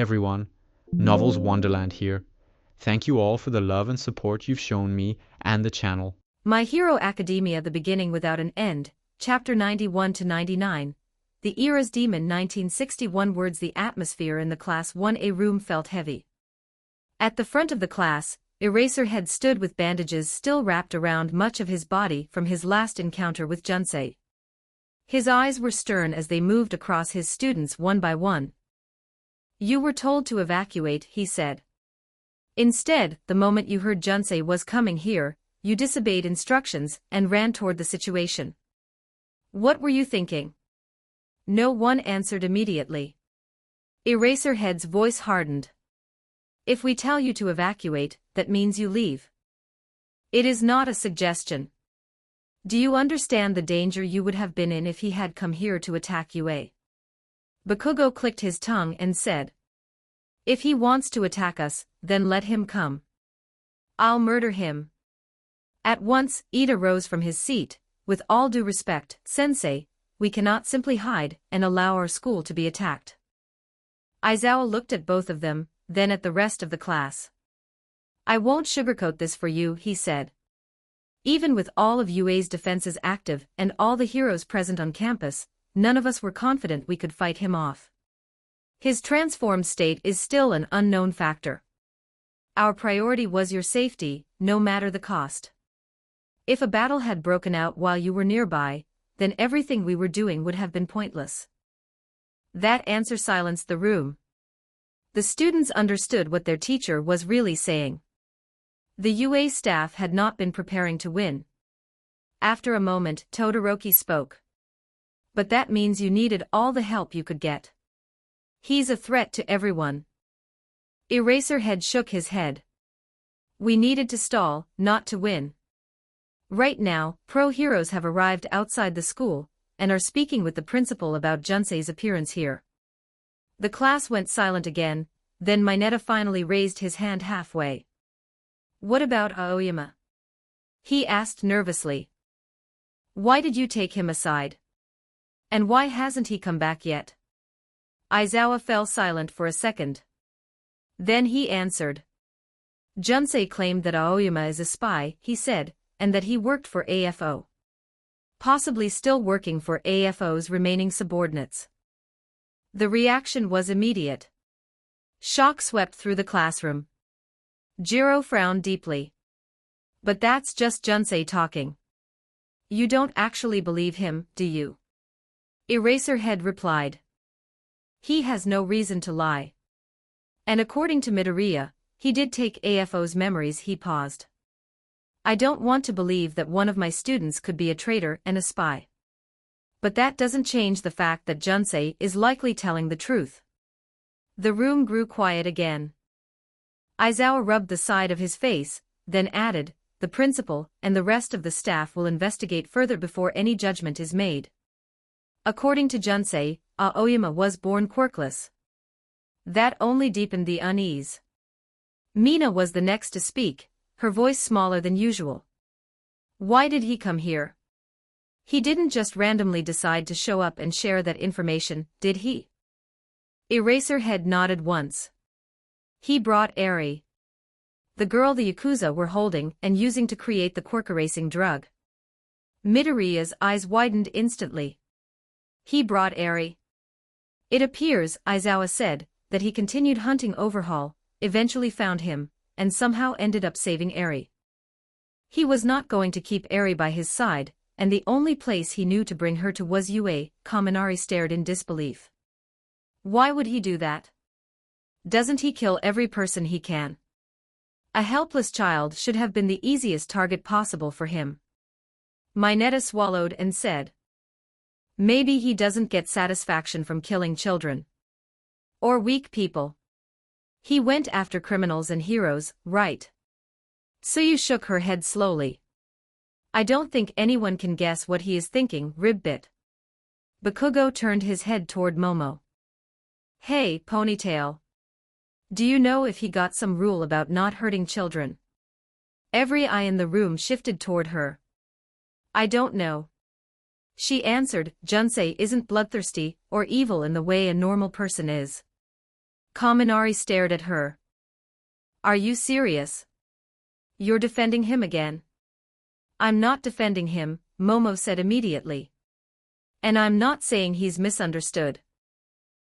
everyone, Novels Wonderland here. Thank you all for the love and support you've shown me and the channel. My Hero Academia: The Beginning Without an End, Chapter 91 to 99. The Era's Demon, 1961. Words. The atmosphere in the Class 1A room felt heavy. At the front of the class, Eraserhead stood with bandages still wrapped around much of his body from his last encounter with Junsei. His eyes were stern as they moved across his students one by one. "You were told to evacuate," he said. "Instead, the moment you heard Junsei was coming here, you disobeyed instructions and ran toward the situation. What were you thinking?" No one answered immediately. Eraserhead's voice hardened. "If we tell you to evacuate, that means you leave. It is not a suggestion. Do you understand the danger you would have been in if he had come here to attack UA?" Bakugo clicked his tongue and said, "If he wants to attack us, then let him come. I'll murder him." At once, Ida rose from his seat. "With all due respect, Sensei, we cannot simply hide and allow our school to be attacked." Aizawa looked at both of them, then at the rest of the class. "I won't sugarcoat this for you," he said. "Even with all of UA's defenses active and all the heroes present on campus, none of us were confident we could fight him off. His transformed state is still an unknown factor. Our priority was your safety, no matter the cost. If a battle had broken out while you were nearby, then everything we were doing would have been pointless." That answer silenced the room. The students understood what their teacher was really saying. The UA staff had not been preparing to win. After a moment, Todoroki spoke. "But that means you needed all the help you could get. He's a threat to everyone." Eraserhead shook his head. "We needed to stall, not to win. Right now, pro heroes have arrived outside the school and are speaking with the principal about Junsei's appearance here." The class went silent again, then Mineta finally raised his hand halfway. "What about Aoyama?" he asked nervously. "Why did you take him aside? And why hasn't he come back yet?" Aizawa fell silent for a second. Then he answered. "Junsei claimed that Aoyama is a spy," he said, "and that he worked for AFO. Possibly still working for AFO's remaining subordinates." The reaction was immediate. Shock swept through the classroom. Jiro frowned deeply. "But that's just Junsei talking. You don't actually believe him, do you?" Eraserhead replied. "He has no reason to lie. And according to Midoriya, he did take AFO's memories." He paused. "I don't want to believe that one of my students could be a traitor and a spy. But that doesn't change the fact that Junsei is likely telling the truth." The room grew quiet again. Aizawa rubbed the side of his face, then added, "The principal and the rest of the staff will investigate further before any judgment is made. According to Junsei, Aoyama was born quirkless." That only deepened the unease. Mina was the next to speak, her voice smaller than usual. "Why did he come here? He didn't just randomly decide to show up and share that information, did he?" Eraserhead nodded once. "He brought Eri, the girl the Yakuza were holding and using to create the quirk-erasing drug." Midoriya's eyes widened instantly. "He brought Eri?" "It appears," Aizawa said, "that he continued hunting Overhaul, eventually found him, and somehow ended up saving Eri. He was not going to keep Eri by his side, and the only place he knew to bring her to was UA." Kaminari stared in disbelief. "Why would he do that? Doesn't he kill every person he can? A helpless child should have been the easiest target possible for him." Mineta swallowed and said, "Maybe he doesn't get satisfaction from killing children. Or weak people. He went after criminals and heroes, right?" Suyu shook her head slowly. "I don't think anyone can guess what he is thinking." Ribbit. Bakugo turned his head toward Momo. "Hey, Ponytail. Do you know if he got some rule about not hurting children?" Every eye in the room shifted toward her. "I don't know." She answered, "Junsei isn't bloodthirsty or evil in the way a normal person is. Kaminari stared at her. Are you serious? You're defending him again? I'm not defending him, Momo said immediately. And I'm not saying he's misunderstood.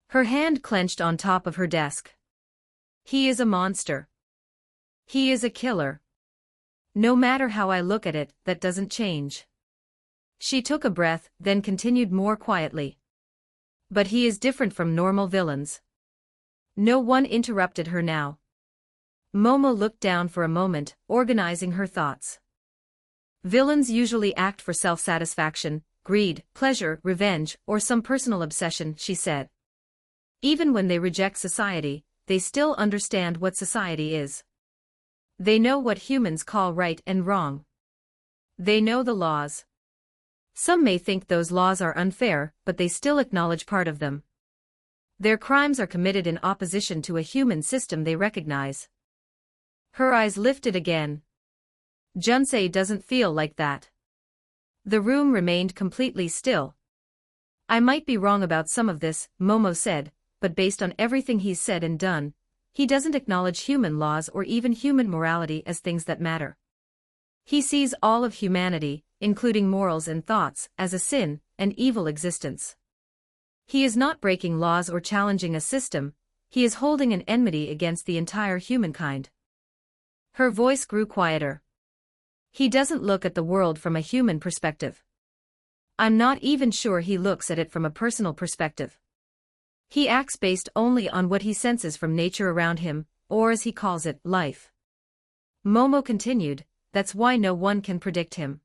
Her hand clenched on top of her desk. He is a monster. He is a killer. No matter how I look at it, that doesn't change. She took a breath, then continued more quietly. But he is different from normal villains. No one interrupted her now. Momo looked down for a moment, organizing her thoughts. Villains usually act for self-satisfaction, greed, pleasure, revenge, or some personal obsession, she said. Even when they reject society, they still understand what society is. They know what humans call right and wrong. They know the laws. Some may think those laws are unfair, but they still acknowledge part of them. Their crimes are committed in opposition to a human system they recognize. Her eyes lifted again. Junsei doesn't feel like that. The room remained completely still. I might be wrong about some of this, Momo said, but based on everything he's said and done, he doesn't acknowledge human laws or even human morality as things that matter. He sees all of humanity, including morals and thoughts, as a sin, an evil existence. He is not breaking laws or challenging a system, he is holding an enmity against the entire humankind. Her voice grew quieter. He doesn't look at the world from a human perspective. I'm not even sure he looks at it from a personal perspective. He acts based only on what he senses from nature around him, or as he calls it, life. Momo continued, that's why no one can predict him.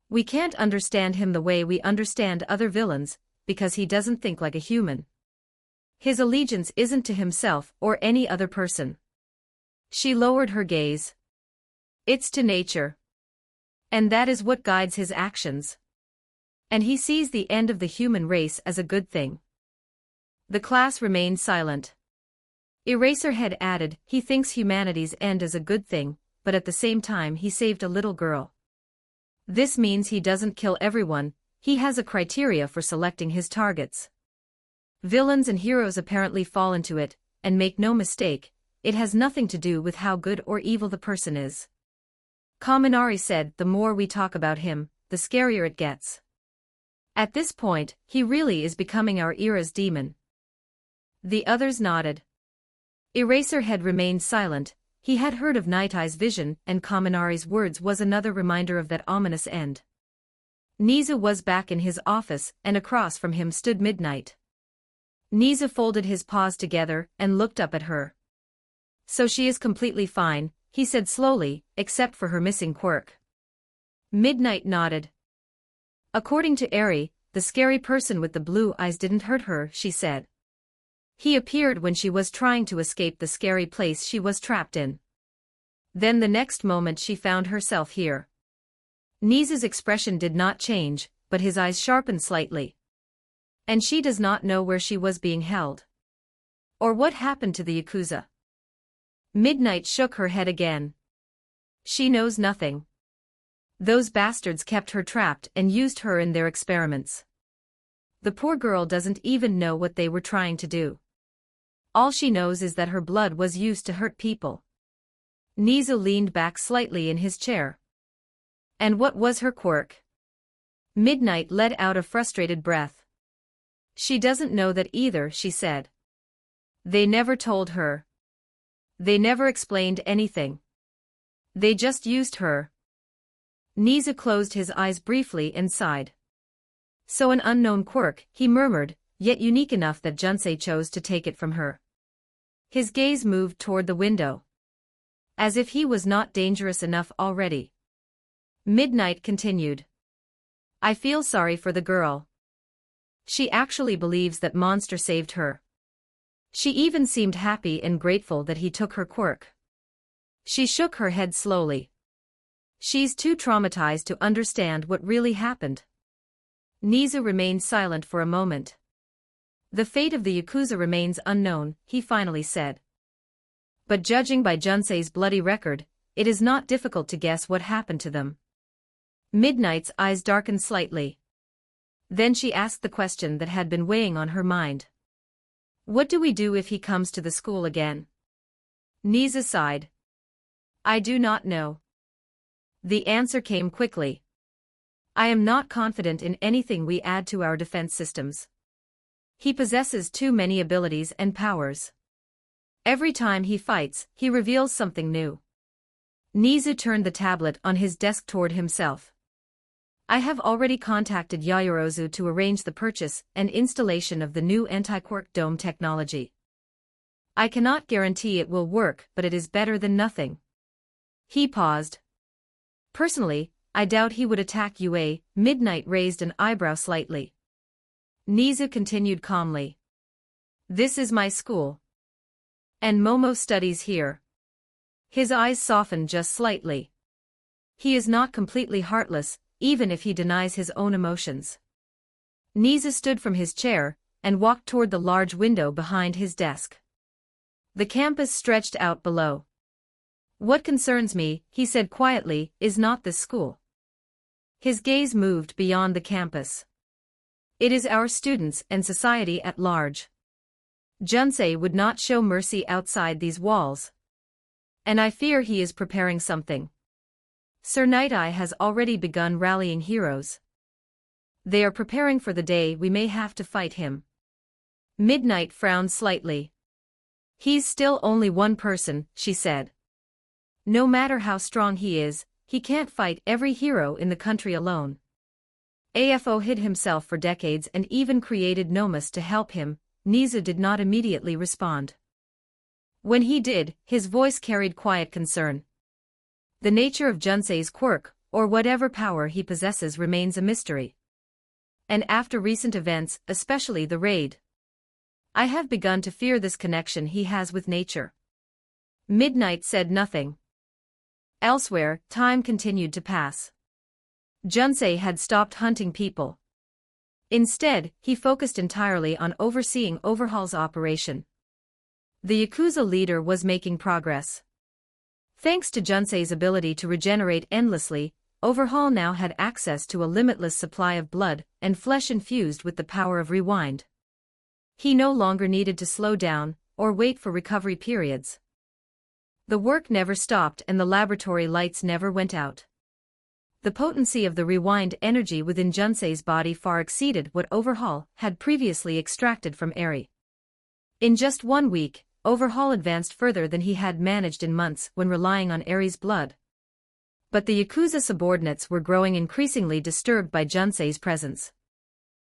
We can't understand him the way we understand other villains, because he doesn't think like a human. His allegiance isn't to himself or any other person. She lowered her gaze. It's to nature. And that is what guides his actions. And he sees the end of the human race as a good thing. The class remained silent. Eraserhead added, he thinks humanity's end is a good thing, but at the same time he saved a little girl. This means he doesn't kill everyone, he has a criteria for selecting his targets. Villains and heroes apparently fall into it, and make no mistake, it has nothing to do with how good or evil the person is. Kaminari said, the more we talk about him, the scarier it gets. At this point, he really is becoming our era's demon. The others nodded. Eraserhead remained silent, he had heard of Night Eye's vision, and Kaminari's words was another reminder of that ominous end. Niza was back in his office, and across from him stood Midnight. Niza folded his paws together and looked up at her. So she is completely fine, he said slowly, except for her missing quirk. Midnight nodded. According to Eri, the scary person with the blue eyes didn't hurt her, she said. He appeared when she was trying to escape the scary place she was trapped in. Then the next moment she found herself here. Niza's expression did not change, but his eyes sharpened slightly. And she does not know where she was being held. Or what happened to the Yakuza. Midnight shook her head again. She knows nothing. Those bastards kept her trapped and used her in their experiments. The poor girl doesn't even know what they were trying to do. All she knows is that her blood was used to hurt people. Niza leaned back slightly in his chair. And what was her quirk? Midnight let out a frustrated breath. She doesn't know that either, she said. They never told her. They never explained anything. They just used her. Niza closed his eyes briefly and sighed. So an unknown quirk, he murmured, yet unique enough that Junsei chose to take it from her. His gaze moved toward the window. As if he was not dangerous enough already. Midnight continued. I feel sorry for the girl. She actually believes that monster saved her. She even seemed happy and grateful that he took her quirk. She shook her head slowly. She's too traumatized to understand what really happened. Niza remained silent for a moment. The fate of the Yakuza remains unknown, he finally said. But judging by Junsei's bloody record, it is not difficult to guess what happened to them. Midnight's eyes darkened slightly. Then she asked the question that had been weighing on her mind. What do we do if he comes to the school again? Nisa sighed. I do not know. The answer came quickly. I am not confident in anything we add to our defense systems. He possesses too many abilities and powers. Every time he fights, he reveals something new. Nizu turned the tablet on his desk toward himself. I have already contacted Yayorozu to arrange the purchase and installation of the new anti-quirk dome technology. I cannot guarantee it will work, but it is better than nothing. He paused. Personally, I doubt he would attack UA. Midnight raised an eyebrow slightly. Nizu continued calmly. This is my school. And Momo studies here. His eyes softened just slightly. He is not completely heartless, even if he denies his own emotions. Nizu stood from his chair and walked toward the large window behind his desk. The campus stretched out below. What concerns me, he said quietly, is not this school. His gaze moved beyond the campus. It is our students and society at large. Junsei would not show mercy outside these walls. And I fear he is preparing something. Sir Night-Eye has already begun rallying heroes. They are preparing for the day we may have to fight him. Midnight frowned slightly. He's still only one person, she said. No matter how strong he is, he can't fight every hero in the country alone. AFO hid himself for decades and even created Nomus to help him. Nizu did not immediately respond. When he did, his voice carried quiet concern. The nature of Junsei's quirk, or whatever power he possesses, remains a mystery. And after recent events, especially the raid, I have begun to fear this connection he has with nature. Midnight said nothing. Elsewhere, time continued to pass. Junsei had stopped hunting people. Instead, he focused entirely on overseeing Overhaul's operation. The Yakuza leader was making progress. Thanks to Junsei's ability to regenerate endlessly, Overhaul now had access to a limitless supply of blood and flesh infused with the power of rewind. He no longer needed to slow down or wait for recovery periods. The work never stopped and the laboratory lights never went out. The potency of the rewind energy within Junsei's body far exceeded what Overhaul had previously extracted from Eri. In just 1 week, Overhaul advanced further than he had managed in months when relying on Eri's blood. But the Yakuza subordinates were growing increasingly disturbed by Junsei's presence.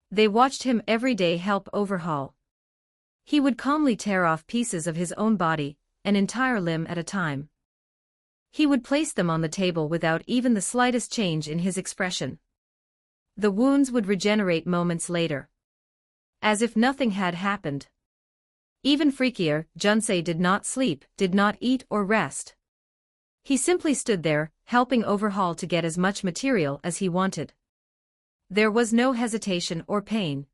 They watched him every day help Overhaul. He would calmly tear off pieces of his own body, an entire limb at a time. He would place them on the table without even the slightest change in his expression. The wounds would regenerate moments later. As if nothing had happened. Even freakier, Junsei did not sleep, did not eat or rest. He simply stood there, helping Overhaul to get as much material as he wanted. There was no hesitation or pain.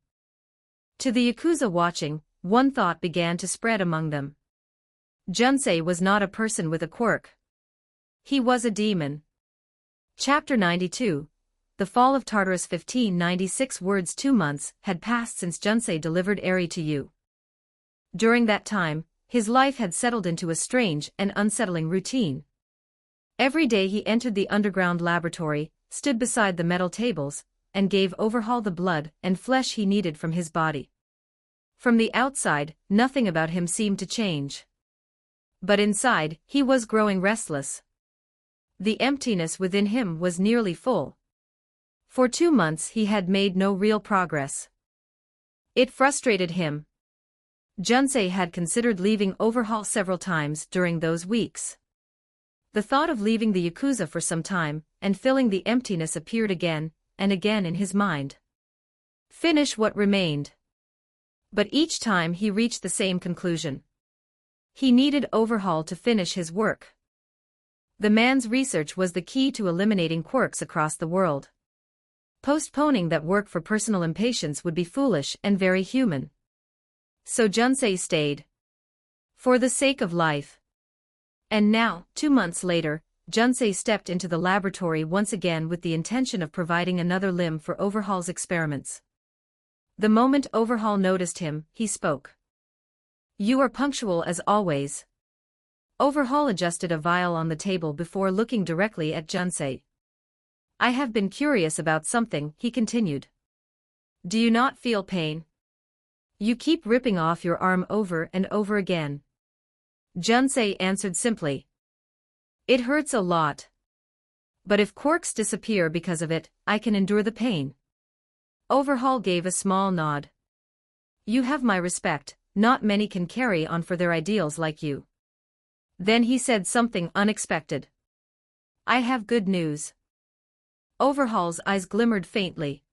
To the Yakuza watching, one thought began to spread among them. Junsei was not a person with a quirk. He was a demon. Chapter 92. The Fall of Tartarus. 1596 words. 2 months had passed since Junsei delivered Eri to you. During that time, his life had settled into a strange and unsettling routine. Every day he entered the underground laboratory, stood beside the metal tables, and gave Overhaul the blood and flesh he needed from his body. From the outside, nothing about him seemed to change. But inside, he was growing restless. The emptiness within him was nearly full. For 2 months he had made no real progress. It frustrated him. Junsei had considered leaving Overhaul several times during those weeks. The thought of leaving the Yakuza for some time and filling the emptiness appeared again and again in his mind. Finish what remained. But each time he reached the same conclusion. He needed Overhaul to finish his work. The man's research was the key to eliminating quirks across the world. Postponing that work for personal impatience would be foolish and very human. So Junsei stayed. For the sake of life. And now, 2 months later, Junsei stepped into the laboratory once again with the intention of providing another limb for Overhaul's experiments. The moment Overhaul noticed him, he spoke. You are punctual as always. Overhaul adjusted a vial on the table before looking directly at Junsei. I have been curious about something, he continued. Do you not feel pain? You keep ripping off your arm over and over again. Junsei answered simply. It hurts a lot. But if quirks disappear because of it, I can endure the pain. Overhaul gave a small nod. You have my respect, not many can carry on for their ideals like you. Then he said something unexpected. I have good news. Overhaul's eyes glimmered faintly.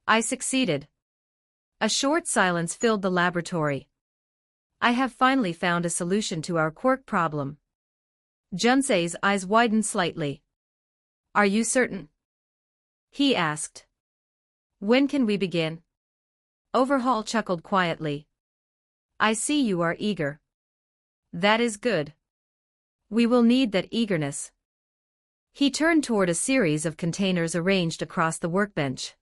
I succeeded. A short silence filled the laboratory. I have finally found a solution to our quirk problem. Junsei's eyes widened slightly. Are you certain? He asked. When can we begin? Overhaul chuckled quietly. I see you are eager. That is good. We will need that eagerness. He turned toward a series of containers arranged across the workbench.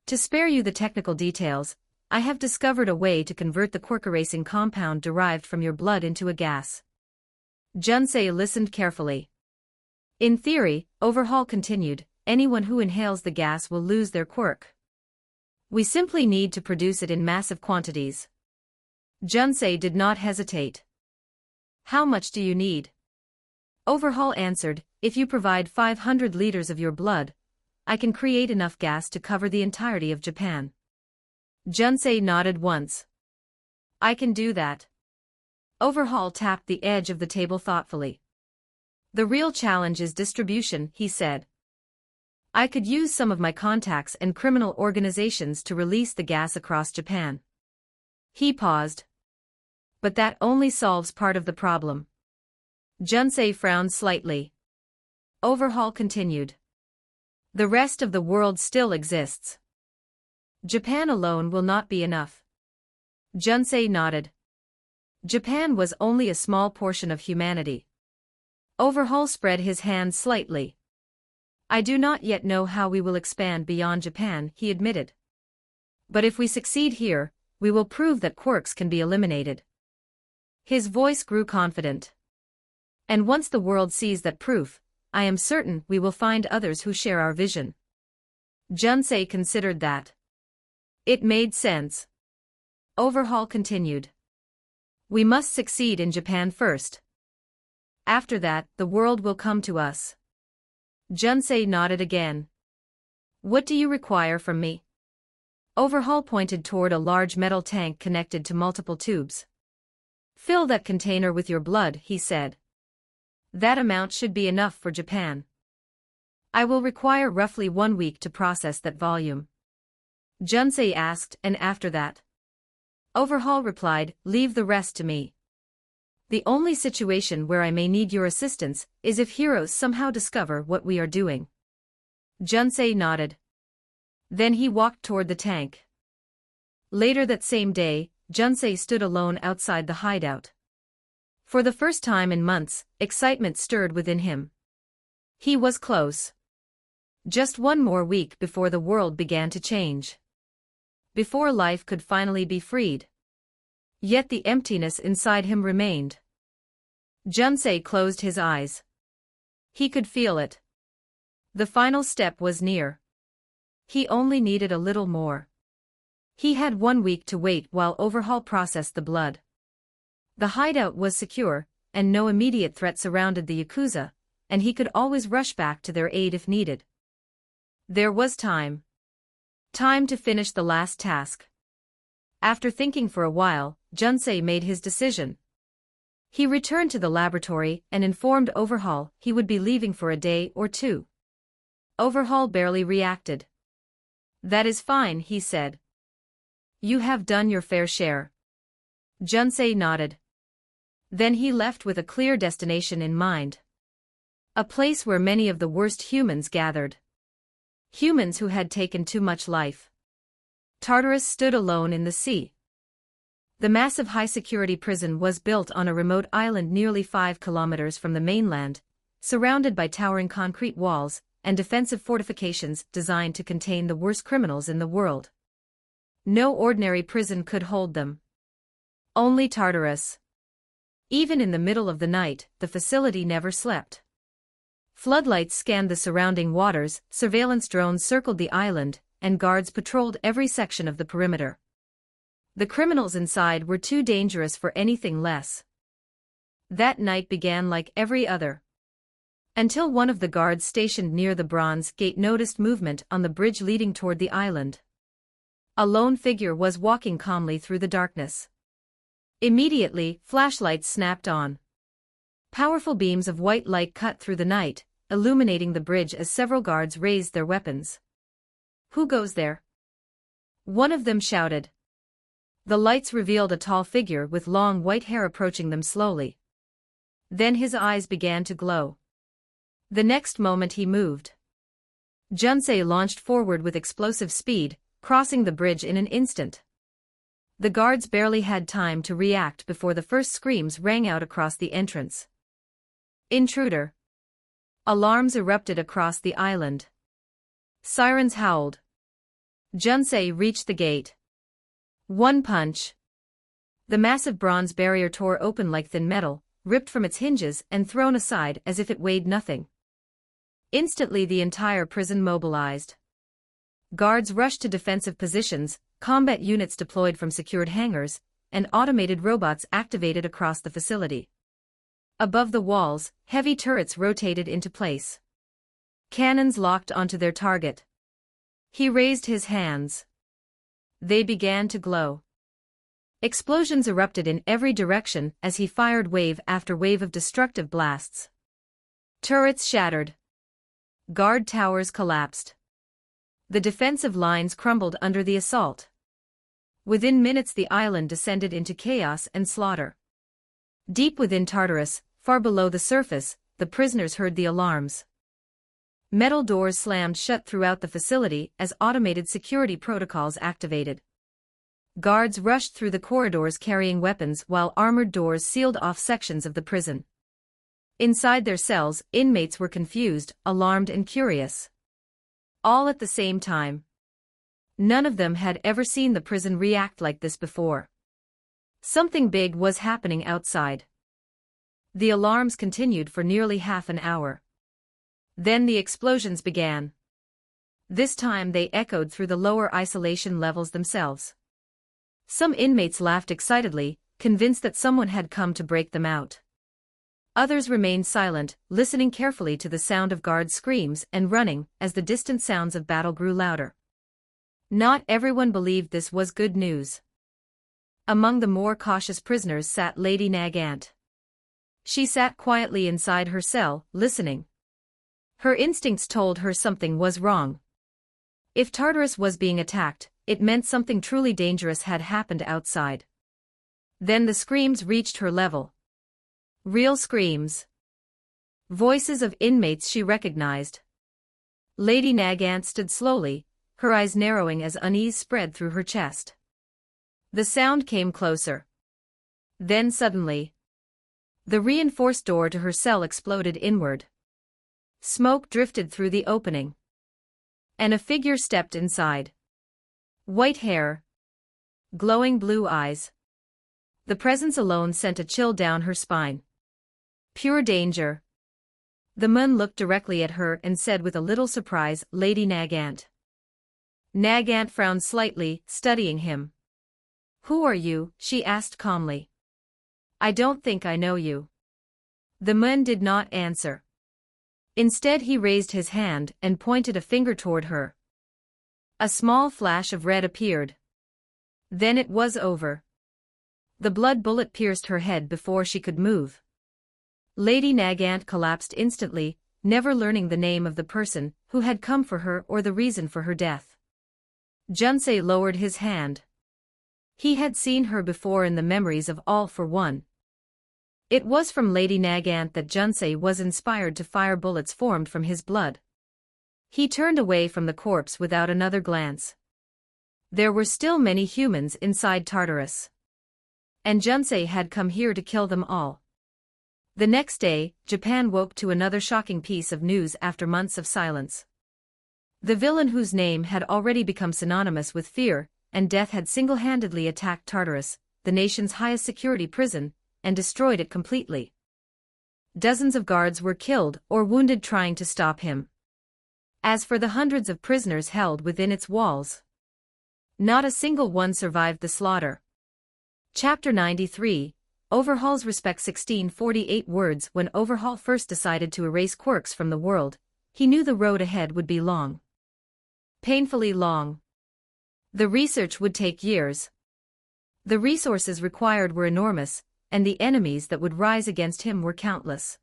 To spare you the technical details, I have discovered a way to convert the quirk-erasing compound derived from your blood into a gas. Junsei listened carefully. In theory, Overhaul continued, anyone who inhales the gas will lose their quirk. We simply need to produce it in massive quantities. Junsei did not hesitate. How much do you need? Overhaul answered, if you provide 500 liters of your blood, I can create enough gas to cover the entirety of Japan. Junsei nodded once. I can do that. Overhaul tapped the edge of the table thoughtfully. The real challenge is distribution, he said. I could use some of my contacts and criminal organizations to release the gas across Japan. He paused. But that only solves part of the problem. Junsei frowned slightly. Overhaul continued. The rest of the world still exists. Japan alone will not be enough. Junsei nodded. Japan was only a small portion of humanity. Overhaul spread his hands slightly. I do not yet know how we will expand beyond Japan, he admitted. But if we succeed here, we will prove that quirks can be eliminated. His voice grew confident. And once the world sees that proof, I am certain we will find others who share our vision. Junsei considered that. It made sense. Overhaul continued. We must succeed in Japan first. After that, the world will come to us. Junsei nodded again. What do you require from me? Overhaul pointed toward a large metal tank connected to multiple tubes. Fill that container with your blood, he said. That amount should be enough for Japan. I will require roughly 1 week to process that volume. Junsei asked, and after that? Overhaul replied, leave the rest to me. The only situation where I may need your assistance is if heroes somehow discover what we are doing. Junsei nodded. Then he walked toward the tank. Later that same day, Junsei stood alone outside the hideout. For the first time in months, excitement stirred within him. He was close. Just 1 more week before the world began to change. Before life could finally be freed. Yet the emptiness inside him remained. Junsei closed his eyes. He could feel it. The final step was near. He only needed a little more. He had 1 week to wait while Overhaul processed the blood. The hideout was secure, and no immediate threat surrounded the Yakuza, and he could always rush back to their aid if needed. There was time. Time to finish the last task. After thinking for a while, Junsei made his decision. He returned to the laboratory and informed Overhaul he would be leaving for a day or 2. Overhaul barely reacted. That is fine, he said. You have done your fair share. Junsei nodded. Then he left with a clear destination in mind. A place where many of the worst humans gathered. Humans who had taken too much life. Tartarus stood alone in the sea. The massive high-security prison was built on a remote island nearly 5 kilometers from the mainland, surrounded by towering concrete walls and defensive fortifications designed to contain the worst criminals in the world. No ordinary prison could hold them. Only Tartarus. Even in the middle of the night, the facility never slept. Floodlights scanned the surrounding waters, surveillance drones circled the island, and guards patrolled every section of the perimeter. The criminals inside were too dangerous for anything less. That night began like every other. Until one of the guards stationed near the bronze gate noticed movement on the bridge leading toward the island. A lone figure was walking calmly through the darkness. Immediately, flashlights snapped on. Powerful beams of white light cut through the night, illuminating the bridge as several guards raised their weapons. "Who goes there?" one of them shouted. The lights revealed a tall figure with long white hair approaching them slowly. Then his eyes began to glow. The next moment he moved. Junsei launched forward with explosive speed, crossing the bridge in an instant. The guards barely had time to react before the first screams rang out across the entrance. "Intruder!" Alarms erupted across the island. Sirens howled. Junsei reached the gate. One punch. The massive bronze barrier tore open like thin metal, ripped from its hinges and thrown aside as if it weighed nothing. Instantly the entire prison mobilized. Guards rushed to defensive positions, combat units deployed from secured hangars, and automated robots activated across the facility. Above the walls, heavy turrets rotated into place. Cannons locked onto their target. He raised his hands. They began to glow. Explosions erupted in every direction as he fired wave after wave of destructive blasts. Turrets shattered. Guard towers collapsed. The defensive lines crumbled under the assault. Within minutes the island descended into chaos and slaughter. Deep within Tartarus, far below the surface, the prisoners heard the alarms. Metal doors slammed shut throughout the facility as automated security protocols activated. Guards rushed through the corridors carrying weapons while armored doors sealed off sections of the prison. Inside their cells, inmates were confused, alarmed and curious. All at the same time. None of them had ever seen the prison react like this before. Something big was happening outside. The alarms continued for nearly half an hour. Then the explosions began. This time they echoed through the lower isolation levels themselves. Some inmates laughed excitedly, convinced that someone had come to break them out. Others remained silent, listening carefully to the sound of guards' screams and running as the distant sounds of battle grew louder. Not everyone believed this was good news. Among the more cautious prisoners sat Lady Nagant. She sat quietly inside her cell, listening. Her instincts told her something was wrong. If Tartarus was being attacked, it meant something truly dangerous had happened outside. Then the screams reached her level. Real screams. Voices of inmates she recognized. Lady Nagant stood slowly, her eyes narrowing as unease spread through her chest. The sound came closer. Then suddenly, the reinforced door to her cell exploded inward. Smoke drifted through the opening. And a figure stepped inside. White hair. Glowing blue eyes. The presence alone sent a chill down her spine. Pure danger. The Mun looked directly at her and said with a little surprise, "Lady Nagant." Nagant frowned slightly, studying him. "Who are you?" she asked calmly. "I don't think I know you." The Mun did not answer. Instead he raised his hand and pointed a finger toward her. A small flash of red appeared. Then it was over. The blood bullet pierced her head before she could move. Lady Nagant collapsed instantly, never learning the name of the person who had come for her or the reason for her death. Junsei lowered his hand. He had seen her before in the memories of All for One. It was from Lady Nagant that Junsei was inspired to fire bullets formed from his blood. He turned away from the corpse without another glance. There were still many humans inside Tartarus. And Junsei had come here to kill them all. The next day, Japan woke to another shocking piece of news after months of silence. The villain whose name had already become synonymous with fear and death had single-handedly attacked Tartarus, the nation's highest security prison, and destroyed it completely. Dozens of guards were killed or wounded trying to stop him. As for the hundreds of prisoners held within its walls, not a single one survived the slaughter. Chapter 93, Overhaul's Respect. 1648 words. When Overhaul first decided to erase quirks from the world, he knew the road ahead would be long. Painfully long. The research would take years. The resources required were enormous, and the enemies that would rise against him were countless.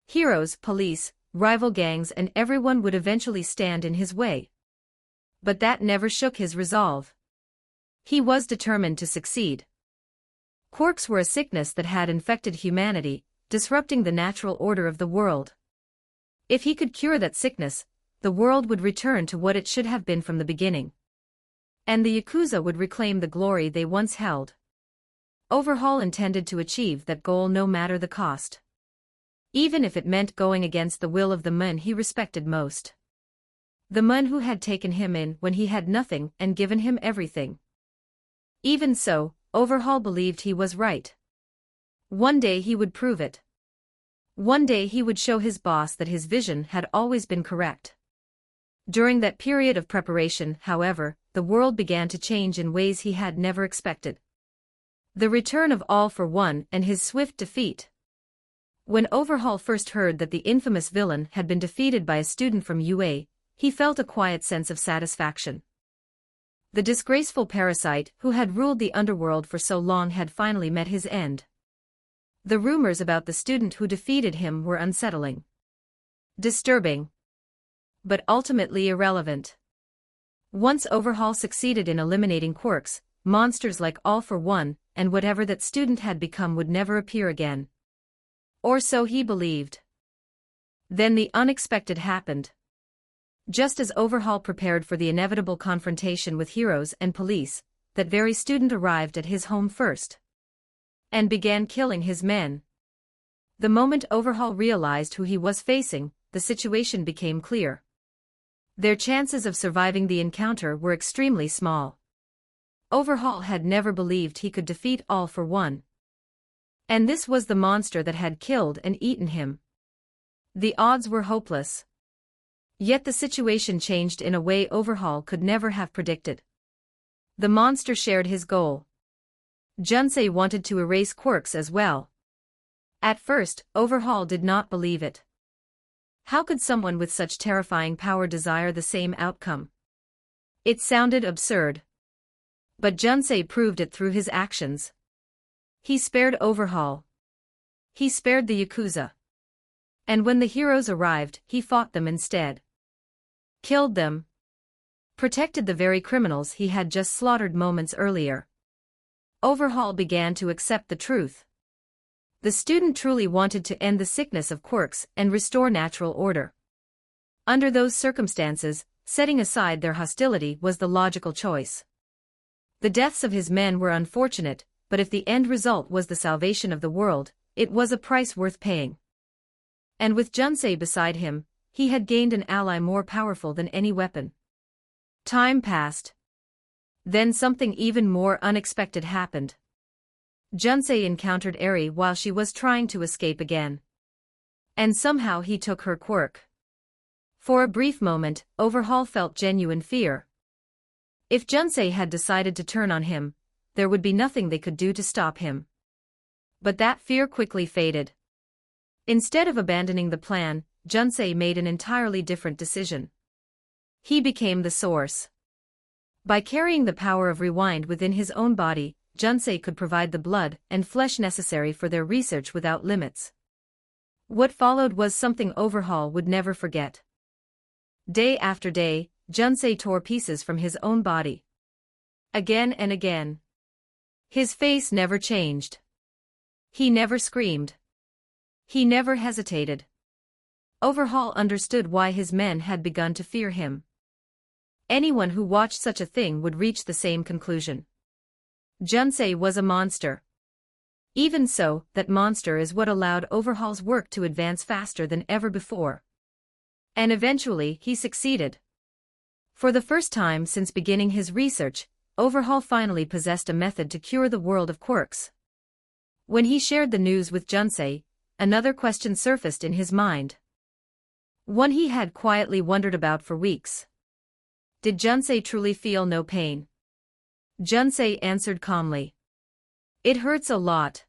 Heroes, police, rival gangs, and everyone would eventually stand in his way. But that never shook his resolve. He was determined to succeed. Quirks were a sickness that had infected humanity, disrupting the natural order of the world. If he could cure that sickness, the world would return to what it should have been from the beginning. And the Yakuza would reclaim the glory they once held. Overhaul intended to achieve that goal no matter the cost. Even if it meant going against the will of the men he respected most. The men who had taken him in when he had nothing and given him everything. Even so, Overhaul believed he was right. One day he would prove it. One day he would show his boss that his vision had always been correct. During that period of preparation, however, the world began to change in ways he had never expected. The return of All for One and his swift defeat. When Overhaul first heard that the infamous villain had been defeated by a student from UA, he felt a quiet sense of satisfaction. The disgraceful parasite who had ruled the underworld for so long had finally met his end. The rumors about the student who defeated him were unsettling. Disturbing. But ultimately irrelevant. Once Overhaul succeeded in eliminating quirks, monsters like All for One, and whatever that student had become would never appear again. Or so he believed. Then the unexpected happened. Just as Overhaul prepared for the inevitable confrontation with heroes and police, that very student arrived at his home first. And began killing his men. The moment Overhaul realized who he was facing, the situation became clear. Their chances of surviving the encounter were extremely small. Overhaul had never believed he could defeat All for One. And this was the monster that had killed and eaten him. The odds were hopeless. Yet the situation changed in a way Overhaul could never have predicted. The monster shared his goal. Junsei wanted to erase quirks as well. At first, Overhaul did not believe it. How could someone with such terrifying power desire the same outcome? It sounded absurd. But Junsei proved it through his actions. He spared Overhaul. He spared the Yakuza. And when the heroes arrived, he fought them instead. Killed them. Protected the very criminals he had just slaughtered moments earlier. Overhaul began to accept the truth. The student truly wanted to end the sickness of quirks and restore natural order. Under those circumstances, setting aside their hostility was the logical choice. The deaths of his men were unfortunate, but if the end result was the salvation of the world, it was a price worth paying. And with Junsei beside him, he had gained an ally more powerful than any weapon. Time passed. Then something even more unexpected happened. Junsei encountered Eri while she was trying to escape again. And somehow he took her quirk. For a brief moment, Overhaul felt genuine fear. If Junsei had decided to turn on him, there would be nothing they could do to stop him. But that fear quickly faded. Instead of abandoning the plan, Junsei made an entirely different decision. He became the source. By carrying the power of rewind within his own body, Junsei could provide the blood and flesh necessary for their research without limits. What followed was something Overhaul would never forget. Day after day, Junsei tore pieces from his own body. Again and again. His face never changed. He never screamed. He never hesitated. Overhaul understood why his men had begun to fear him. Anyone who watched such a thing would reach the same conclusion. Junsei was a monster. Even so, that monster is what allowed Overhaul's work to advance faster than ever before. And eventually he succeeded. For the first time since beginning his research, Overhaul finally possessed a method to cure the world of quirks. When he shared the news with Junsei, another question surfaced in his mind. One he had quietly wondered about for weeks. Did Junsei truly feel no pain? Junsei answered calmly. It hurts a lot.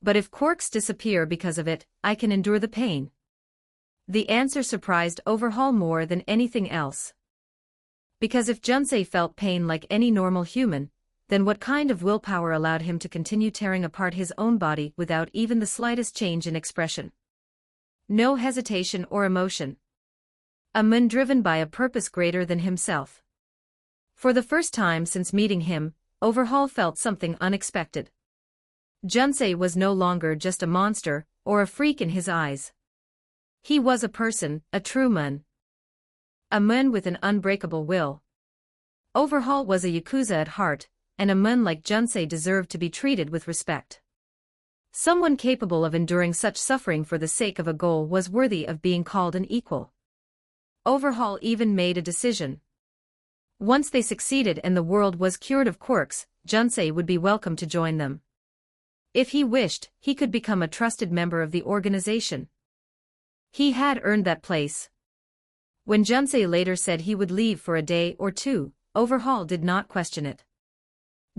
But if quirks disappear because of it, I can endure the pain. The answer surprised Overhaul more than anything else. Because if Junsei felt pain like any normal human, then what kind of willpower allowed him to continue tearing apart his own body without even the slightest change in expression? No hesitation or emotion. A man driven by a purpose greater than himself. For the first time since meeting him, Overhaul felt something unexpected. Junsei was no longer just a monster, or a freak in his eyes. He was a person, a true man. A man with an unbreakable will. Overhaul was a Yakuza at heart, and a man like Junsei deserved to be treated with respect. Someone capable of enduring such suffering for the sake of a goal was worthy of being called an equal. Overhaul even made a decision. Once they succeeded and the world was cured of quirks, Junsei would be welcome to join them. If he wished, he could become a trusted member of the organization. He had earned that place. When Junsei later said he would leave for a day or two, Overhaul did not question it.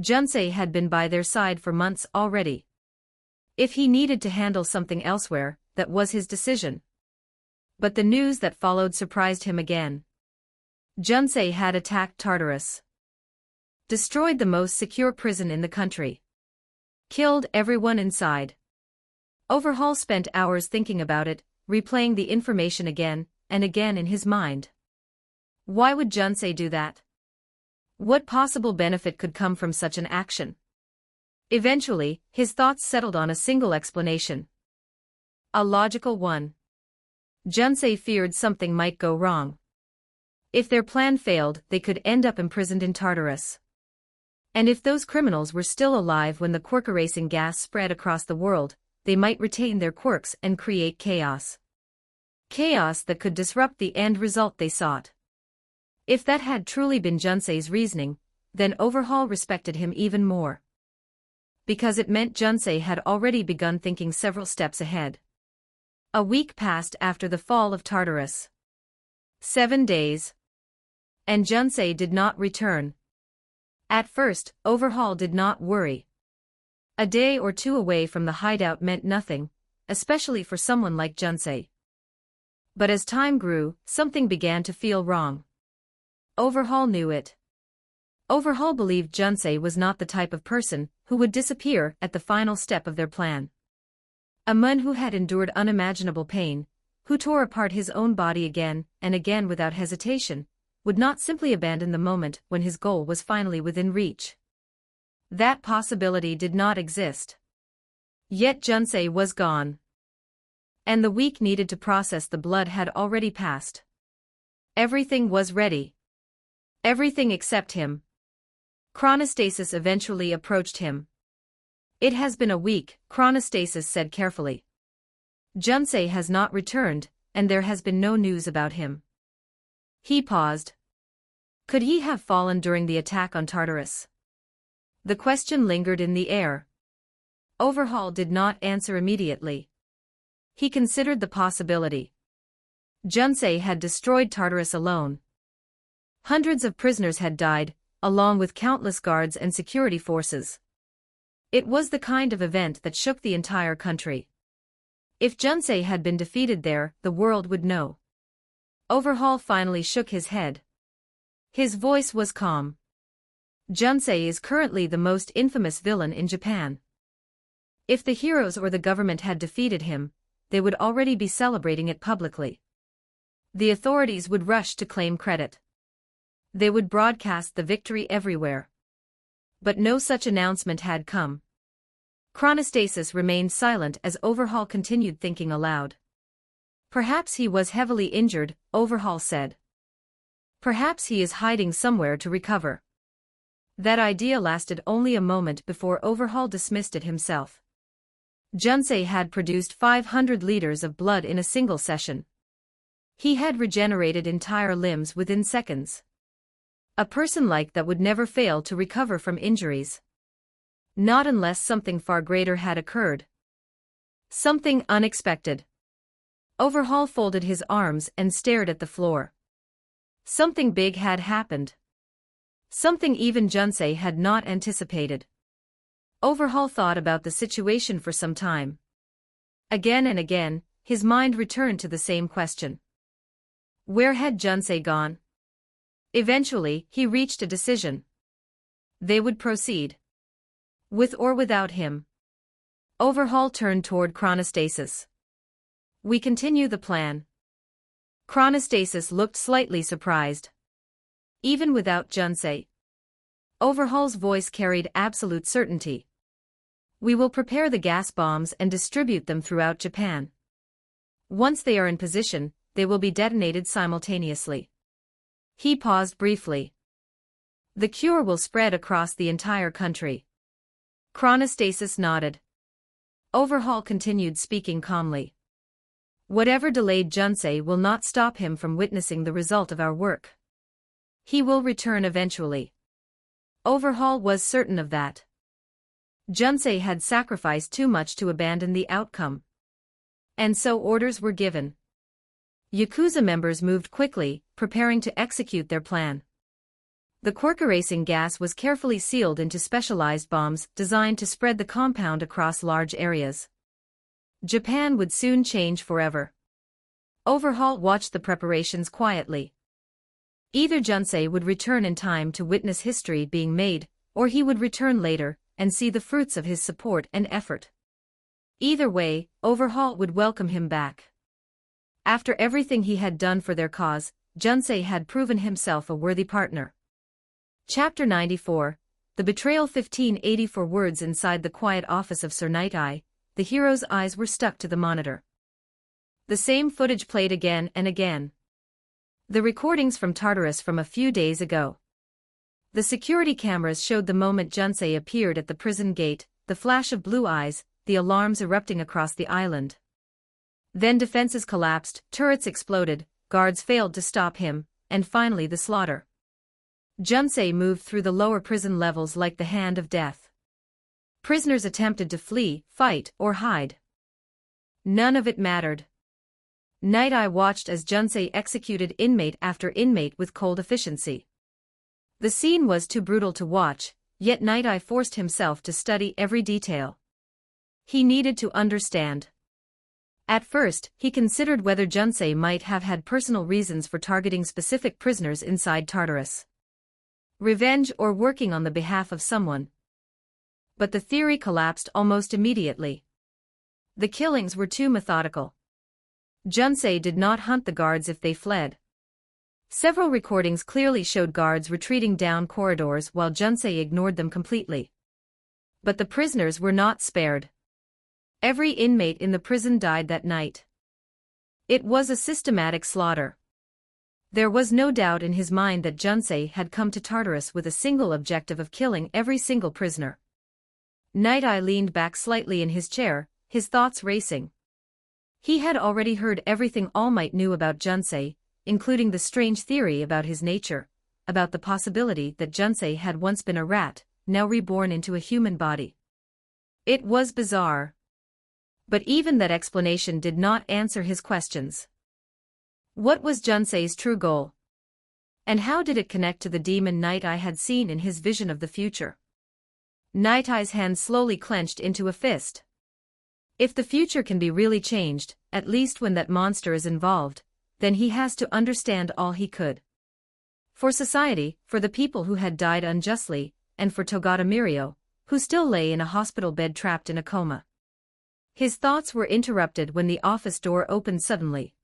Junsei had been by their side for months already. If he needed to handle something elsewhere, that was his decision. But the news that followed surprised him again. Junsei had attacked Tartarus. Destroyed the most secure prison in the country. Killed everyone inside. Overhaul spent hours thinking about it, replaying the information again and again in his mind. Why would Junsei do that? What possible benefit could come from such an action? Eventually, his thoughts settled on a single explanation. A logical one. Junsei feared something might go wrong. If their plan failed, they could end up imprisoned in Tartarus. And if those criminals were still alive when the quirk-erasing gas spread across the world, they might retain their quirks and create chaos. Chaos that could disrupt the end result they sought. If that had truly been Junsei's reasoning, then Overhaul respected him even more. Because it meant Junsei had already begun thinking several steps ahead. A week passed after the fall of Tartarus. 7 days. And Junsei did not return. At first, Overhaul did not worry. A day or two away from the hideout meant nothing, especially for someone like Junsei. But as time grew, something began to feel wrong. Overhaul knew it. Overhaul believed Junsei was not the type of person who would disappear at the final step of their plan. A man who had endured unimaginable pain, who tore apart his own body again and again without hesitation, would not simply abandon the moment when his goal was finally within reach. That possibility did not exist. Yet Junsei was gone. And the week needed to process the blood had already passed. Everything was ready. Everything except him. Chronostasis eventually approached him. It has been a week, Chronostasis said carefully. Junsei has not returned, and there has been no news about him. He paused. Could he have fallen during the attack on Tartarus? The question lingered in the air. Overhaul did not answer immediately. He considered the possibility. Junsei had destroyed Tartarus alone. Hundreds of prisoners had died, along with countless guards and security forces. It was the kind of event that shook the entire country. If Junsei had been defeated there, the world would know. Overhaul finally shook his head. His voice was calm. Junsei is currently the most infamous villain in Japan. If the heroes or the government had defeated him, they would already be celebrating it publicly. The authorities would rush to claim credit. They would broadcast the victory everywhere. But no such announcement had come. Chronostasis remained silent as Overhaul continued thinking aloud. Perhaps he was heavily injured, Overhaul said. Perhaps he is hiding somewhere to recover. That idea lasted only a moment before Overhaul dismissed it himself. Junsei had produced 500 liters of blood in a single session. He had regenerated entire limbs within seconds. A person like that would never fail to recover from injuries. Not unless something far greater had occurred. Something unexpected. Overhaul folded his arms and stared at the floor. Something big had happened. Something even Junsei had not anticipated. Overhaul thought about the situation for some time. Again and again, his mind returned to the same question. Where had Junsei gone? Eventually, he reached a decision. They would proceed. With or without him. Overhaul turned toward Chronostasis. We continue the plan. Chronostasis looked slightly surprised. Even without Junsei. Overhaul's voice carried absolute certainty. We will prepare the gas bombs and distribute them throughout Japan. Once they are in position, they will be detonated simultaneously. He paused briefly. The cure will spread across the entire country. Chronostasis nodded. Overhaul continued speaking calmly. Whatever delayed Junsei will not stop him from witnessing the result of our work. He will return eventually. Overhaul was certain of that. Junsei had sacrificed too much to abandon the outcome. And so orders were given. Yakuza members moved quickly, preparing to execute their plan. The quirk-erasing gas was carefully sealed into specialized bombs designed to spread the compound across large areas. Japan would soon change forever. Overhaul watched the preparations quietly. Either Junsei would return in time to witness history being made, or he would return later and see the fruits of his support and effort. Either way, Overhaul would welcome him back. After everything he had done for their cause, Junsei had proven himself a worthy partner. Chapter 94, The Betrayal. 1584 words. Inside the quiet office of Sir Night-Eye, the hero's eyes were stuck to the monitor. The same footage played again and again. The recordings from Tartarus from a few days ago. The security cameras showed the moment Junsei appeared at the prison gate, the flash of blue eyes, the alarms erupting across the island. Then defenses collapsed, turrets exploded, guards failed to stop him, and finally the slaughter. Junsei moved through the lower prison levels like the hand of death. Prisoners attempted to flee, fight, or hide. None of it mattered. Night-Eye watched as Junsei executed inmate after inmate with cold efficiency. The scene was too brutal to watch, yet Night-Eye forced himself to study every detail. He needed to understand. At first, he considered whether Junsei might have had personal reasons for targeting specific prisoners inside Tartarus. Revenge or working on the behalf of someone. But the theory collapsed almost immediately. The killings were too methodical. Junsei did not hunt the guards if they fled. Several recordings clearly showed guards retreating down corridors while Junsei ignored them completely. But the prisoners were not spared. Every inmate in the prison died that night. It was a systematic slaughter. There was no doubt in his mind that Junsei had come to Tartarus with a single objective of killing every single prisoner. Night-Eye leaned back slightly in his chair, his thoughts racing. He had already heard everything All Might knew about Junsei, including the strange theory about his nature, about the possibility that Junsei had once been a rat, now reborn into a human body. It was bizarre. But even that explanation did not answer his questions. What was Junsei's true goal? And how did it connect to the demon Night-Eye had seen in his vision of the future? Night-Eye's hand slowly clenched into a fist. If the future can be really changed, at least when that monster is involved, then he has to understand all he could. For society, for the people who had died unjustly, and for Togata Mirio, who still lay in a hospital bed trapped in a coma. His thoughts were interrupted when the office door opened suddenly.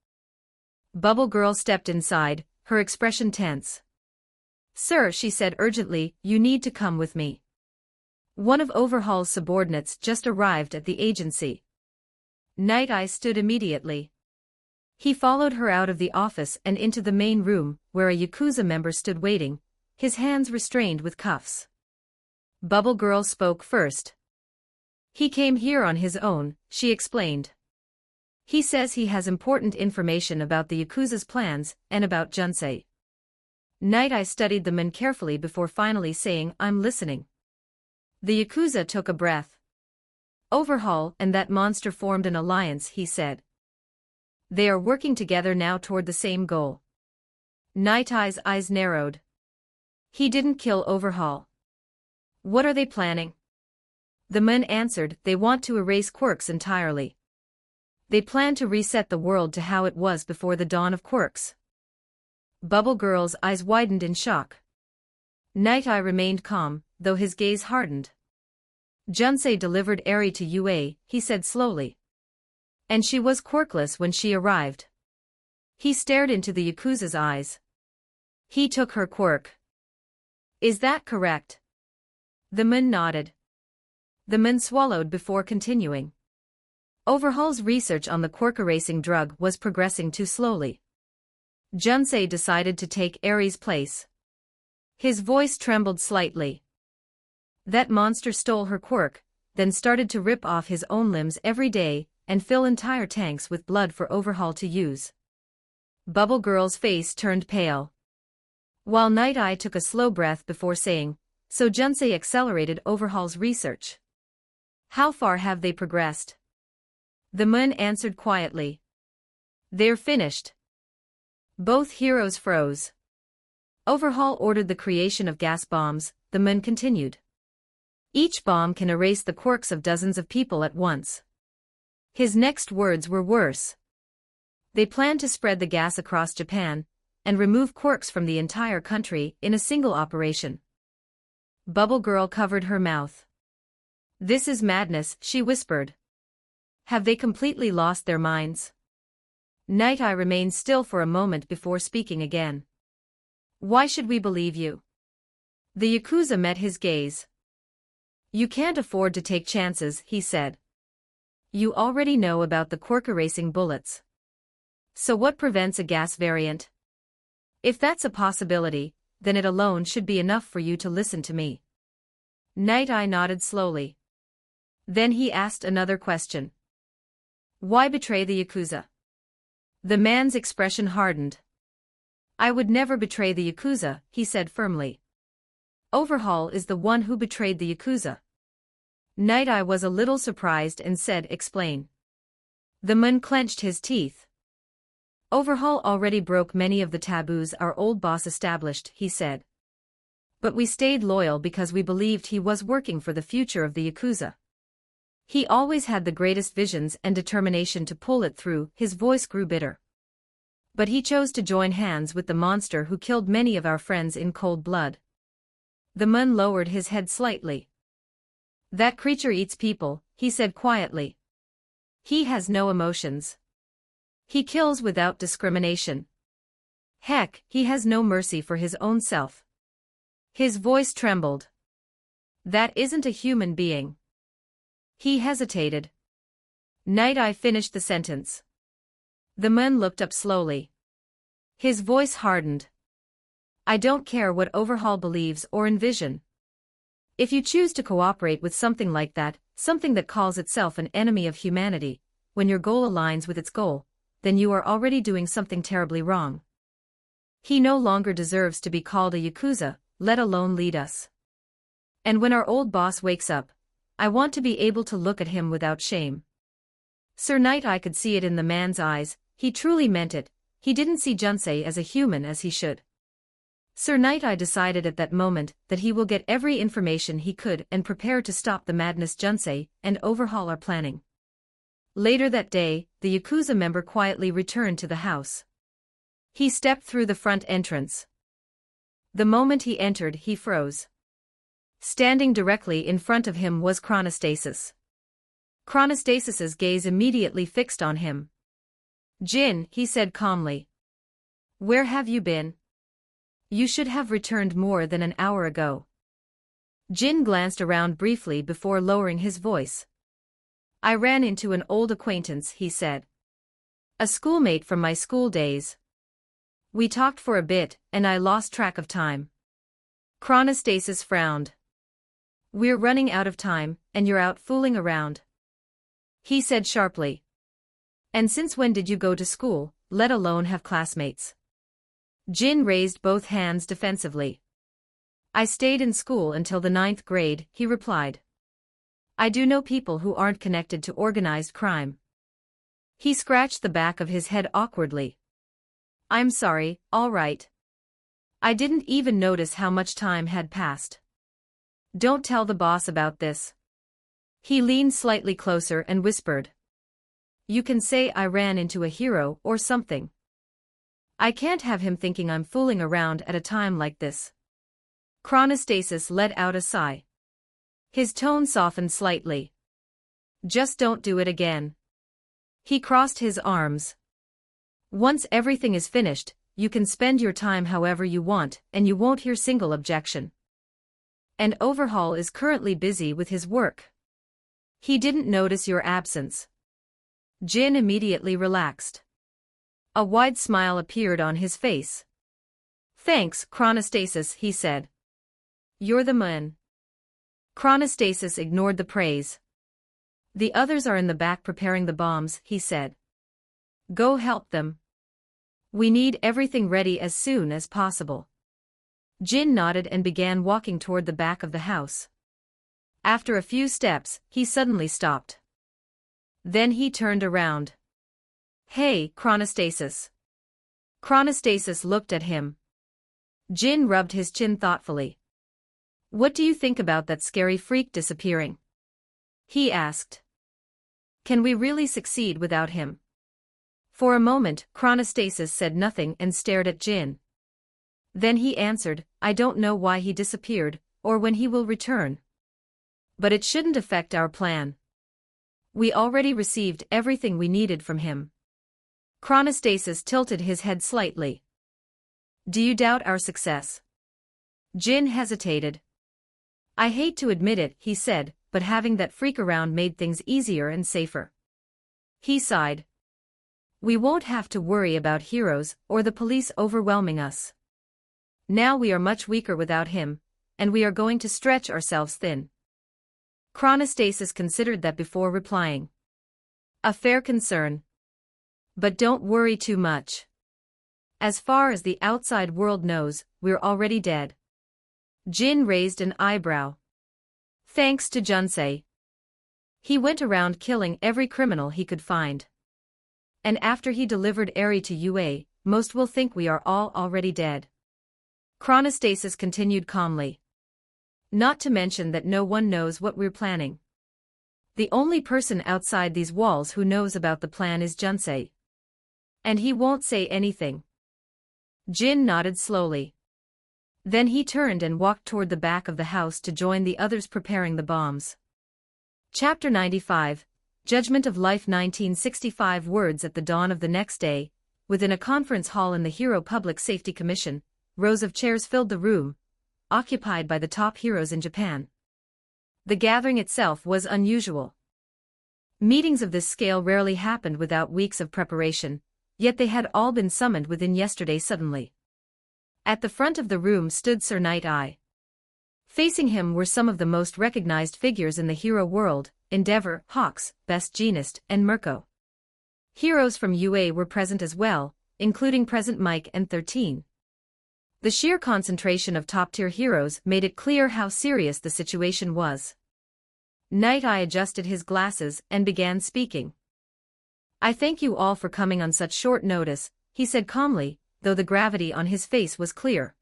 Bubble Girl stepped inside, her expression tense. "Sir," she said urgently, "you need to come with me. One of Overhaul's subordinates just arrived at the agency." Night-Eye stood immediately. He followed her out of the office and into the main room, where a Yakuza member stood waiting, his hands restrained with cuffs. Bubble Girl spoke first. "He came here on his own," she explained. "He says he has important information about the Yakuza's plans, and about Junsei." Night Eye studied the men carefully before finally saying, "I'm listening." The Yakuza took a breath. "Overhaul and that monster formed an alliance," he said. "They are working together now toward the same goal." Night Eye's eyes narrowed. "He didn't kill Overhaul. What are they planning?" The men answered, "They want to erase quirks entirely. They plan to reset the world to how it was before the dawn of quirks." Bubble Girl's eyes widened in shock. Night Eye remained calm, though his gaze hardened. "Junsei delivered Eri to UA," he said slowly. "And she was quirkless when she arrived." He stared into the Yakuza's eyes. "He took her quirk. Is that correct?" The man nodded. The man swallowed before continuing. Overhaul's research on the quirk-erasing drug was progressing too slowly. Junsei decided to take Eri's place. His voice trembled slightly. "That monster stole her quirk, then started to rip off his own limbs every day and fill entire tanks with blood for Overhaul to use." Bubble Girl's face turned pale. While Night Eye took a slow breath before saying, "So Junsei accelerated Overhaul's research. How far have they progressed?" The man answered quietly. "They're finished." Both heroes froze. Overhaul ordered the creation of gas bombs, the man continued. "Each bomb can erase the quirks of dozens of people at once." His next words were worse. "They plan to spread the gas across Japan and remove quirks from the entire country in a single operation." Bubble Girl covered her mouth. "This is madness," she whispered. "Have they completely lost their minds?" Night Eye remained still for a moment before speaking again. "Why should we believe you?" The Yakuza met his gaze. "You can't afford to take chances," he said. "You already know about the quirk-erasing bullets. So what prevents a gas variant? If that's a possibility, then it alone should be enough for you to listen to me." Night Eye nodded slowly. Then he asked another question. "Why betray the Yakuza?" The man's expression hardened. "I would never betray the Yakuza," he said firmly. "Overhaul is the one who betrayed the Yakuza." Night Eye was a little surprised and said, "Explain." The man clenched his teeth. "Overhaul already broke many of the taboos our old boss established," he said. "But we stayed loyal because we believed he was working for the future of the Yakuza. He always had the greatest visions and determination to pull it through." His voice grew bitter. "But he chose to join hands with the monster who killed many of our friends in cold blood." The man lowered his head slightly. "That creature eats people," he said quietly. "He has no emotions. He kills without discrimination. Heck, he has no mercy for his own self." His voice trembled. "That isn't a human being." He hesitated. Night Eye finished the sentence. The man looked up slowly. His voice hardened. "I don't care what Overhaul believes or envision. If you choose to cooperate with something like that, something that calls itself an enemy of humanity, when your goal aligns with its goal, then you are already doing something terribly wrong. He no longer deserves to be called a Yakuza, let alone lead us. And when our old boss wakes up, I want to be able to look at him without shame." Sir Night Eye could see it in the man's eyes, he truly meant it, he didn't see Junsei as a human as he should. Sir Night Eye decided at that moment that he will get every information he could and prepare to stop the madness Junsei and Overhaul are planning. Later that day, the Yakuza member quietly returned to the house. He stepped through the front entrance. The moment he entered, he froze. Standing directly in front of him was Chronostasis. Chronostasis's gaze immediately fixed on him. "Jin," he said calmly. "Where have you been? You should have returned more than an hour ago." Jin glanced around briefly before lowering his voice. "I ran into an old acquaintance," he said. "A schoolmate from my school days. We talked for a bit, and I lost track of time." Chronostasis frowned. "We're running out of time, and you're out fooling around," he said sharply. "And since when did you go to school, let alone have classmates?" Jin raised both hands defensively. I stayed in school until the 9th grade, he replied. I do know people who aren't connected to organized crime. He scratched the back of his head awkwardly. I'm sorry, all right. I didn't even notice how much time had passed. Don't tell the boss about this. He leaned slightly closer and whispered. You can say I ran into a hero or something. I can't have him thinking I'm fooling around at a time like this. Chronostasis let out a sigh. His tone softened slightly. Just don't do it again. He crossed his arms. Once everything is finished, you can spend your time however you want and you won't hear single objection. And Overhaul is currently busy with his work. He didn't notice your absence. Jin immediately relaxed. A wide smile appeared on his face. Thanks, Chronostasis, he said. You're the man. Chronostasis ignored the praise. The others are in the back preparing the bombs, he said. Go help them. We need everything ready as soon as possible. Jin nodded and began walking toward the back of the house. After a few steps, he suddenly stopped. Then he turned around. Hey, Chronostasis. Chronostasis looked at him. Jin rubbed his chin thoughtfully. What do you think about that scary freak disappearing? He asked. Can we really succeed without him? For a moment, Chronostasis said nothing and stared at Jin. Then he answered, I don't know why he disappeared, or when he will return. But it shouldn't affect our plan. We already received everything we needed from him. Chronostasis tilted his head slightly. Do you doubt our success? Jin hesitated. I hate to admit it, he said, but having that freak around made things easier and safer. He sighed. We won't have to worry about heroes or the police overwhelming us. Now we are much weaker without him, and we are going to stretch ourselves thin. Chronostasis considered that before replying. A fair concern. But don't worry too much. As far as the outside world knows, we're already dead. Jin raised an eyebrow. Thanks to Junsei. He went around killing every criminal he could find. And after he delivered Eri to UA, most will think we are all already dead. Chronostasis continued calmly. Not to mention that no one knows what we're planning. The only person outside these walls who knows about the plan is Junsei. And he won't say anything. Jin nodded slowly. Then he turned and walked toward the back of the house to join the others preparing the bombs. Chapter 95, Judgment of Life 1965 Words at the dawn of the next day, within a conference hall in the Hero Public Safety Commission, rows of chairs filled the room, occupied by the top heroes in Japan. The gathering itself was unusual. Meetings of this scale rarely happened without weeks of preparation, yet they had all been summoned within yesterday suddenly. At the front of the room stood Sir Night-Eye. Facing him were some of the most recognized figures in the hero world, Endeavor, Hawks, Best Jeanist, and Mirko. Heroes from UA were present as well, including Present Mike and 13. The sheer concentration of top-tier heroes made it clear how serious the situation was. Night-Eye adjusted his glasses and began speaking. I thank you all for coming on such short notice, he said calmly, though the gravity on his face was clear.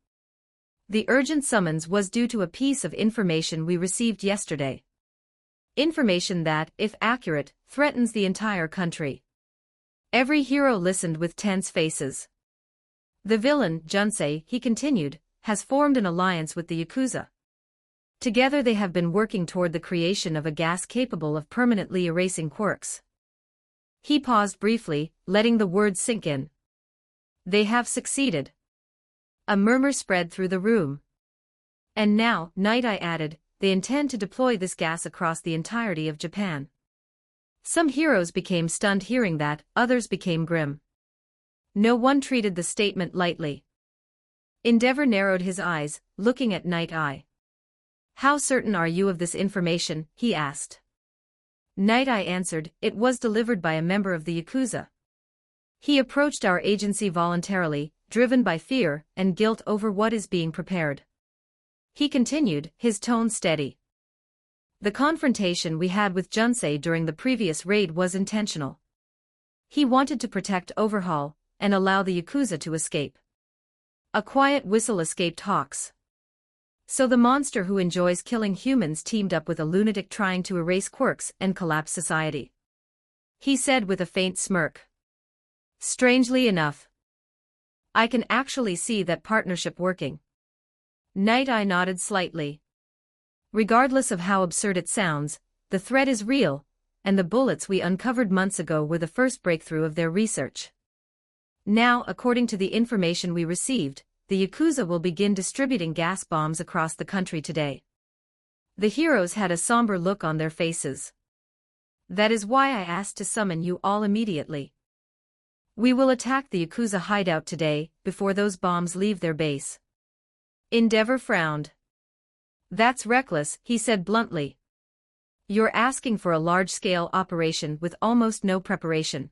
The urgent summons was due to a piece of information we received yesterday. Information that, if accurate, threatens the entire country. Every hero listened with tense faces. The villain, Junsei, he continued, has formed an alliance with the Yakuza. Together they have been working toward the creation of a gas capable of permanently erasing quirks. He paused briefly, letting the words sink in. They have succeeded. A murmur spread through the room. And now, Night-Eye added, they intend to deploy this gas across the entirety of Japan. Some heroes became stunned hearing that, others became grim. No one treated the statement lightly. Endeavor narrowed his eyes, looking at Night-Eye. How certain are you of this information, he asked. Night-Eye answered, it was delivered by a member of the Yakuza. He approached our agency voluntarily, driven by fear and guilt over what is being prepared. He continued, his tone steady. The confrontation we had with Junsei during the previous raid was intentional. He wanted to protect Overhaul and allow the Yakuza to escape. A quiet whistle escaped Hawks. So the monster who enjoys killing humans teamed up with a lunatic trying to erase quirks and collapse society. He said with a faint smirk. Strangely enough, I can actually see that partnership working. Night Eye nodded slightly. Regardless of how absurd it sounds, the threat is real, and the bullets we uncovered months ago were the first breakthrough of their research. Now, according to the information we received, the Yakuza will begin distributing gas bombs across the country today. The heroes had a somber look on their faces. That is why I asked to summon you all immediately. We will attack the Yakuza hideout today, before those bombs leave their base. Endeavor frowned. That's reckless, he said bluntly. You're asking for a large-scale operation with almost no preparation.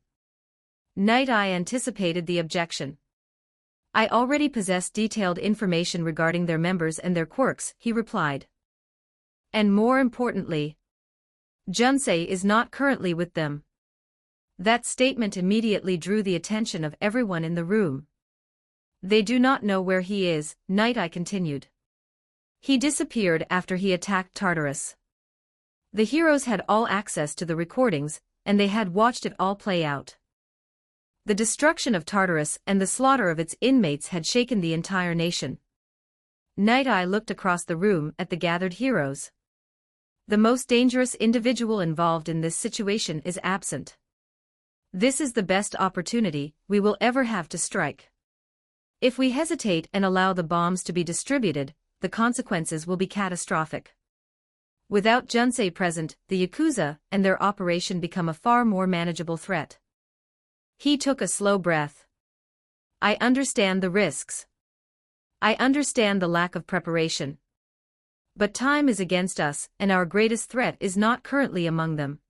Night Eye anticipated the objection. I already possess detailed information regarding their members and their quirks, he replied. And more importantly, Junsei is not currently with them. That statement immediately drew the attention of everyone in the room. They do not know where he is, Night Eye continued. He disappeared after he attacked Tartarus. The heroes had all access to the recordings, and they had watched it all play out. The destruction of Tartarus and the slaughter of its inmates had shaken the entire nation. Night Eye looked across the room at the gathered heroes. The most dangerous individual involved in this situation is absent. This is the best opportunity we will ever have to strike. If we hesitate and allow the bombs to be distributed, the consequences will be catastrophic. Without Junsei present, the Yakuza and their operation become a far more manageable threat. He took a slow breath. I understand the risks. I understand the lack of preparation. But time is against us, and our greatest threat is not currently among them.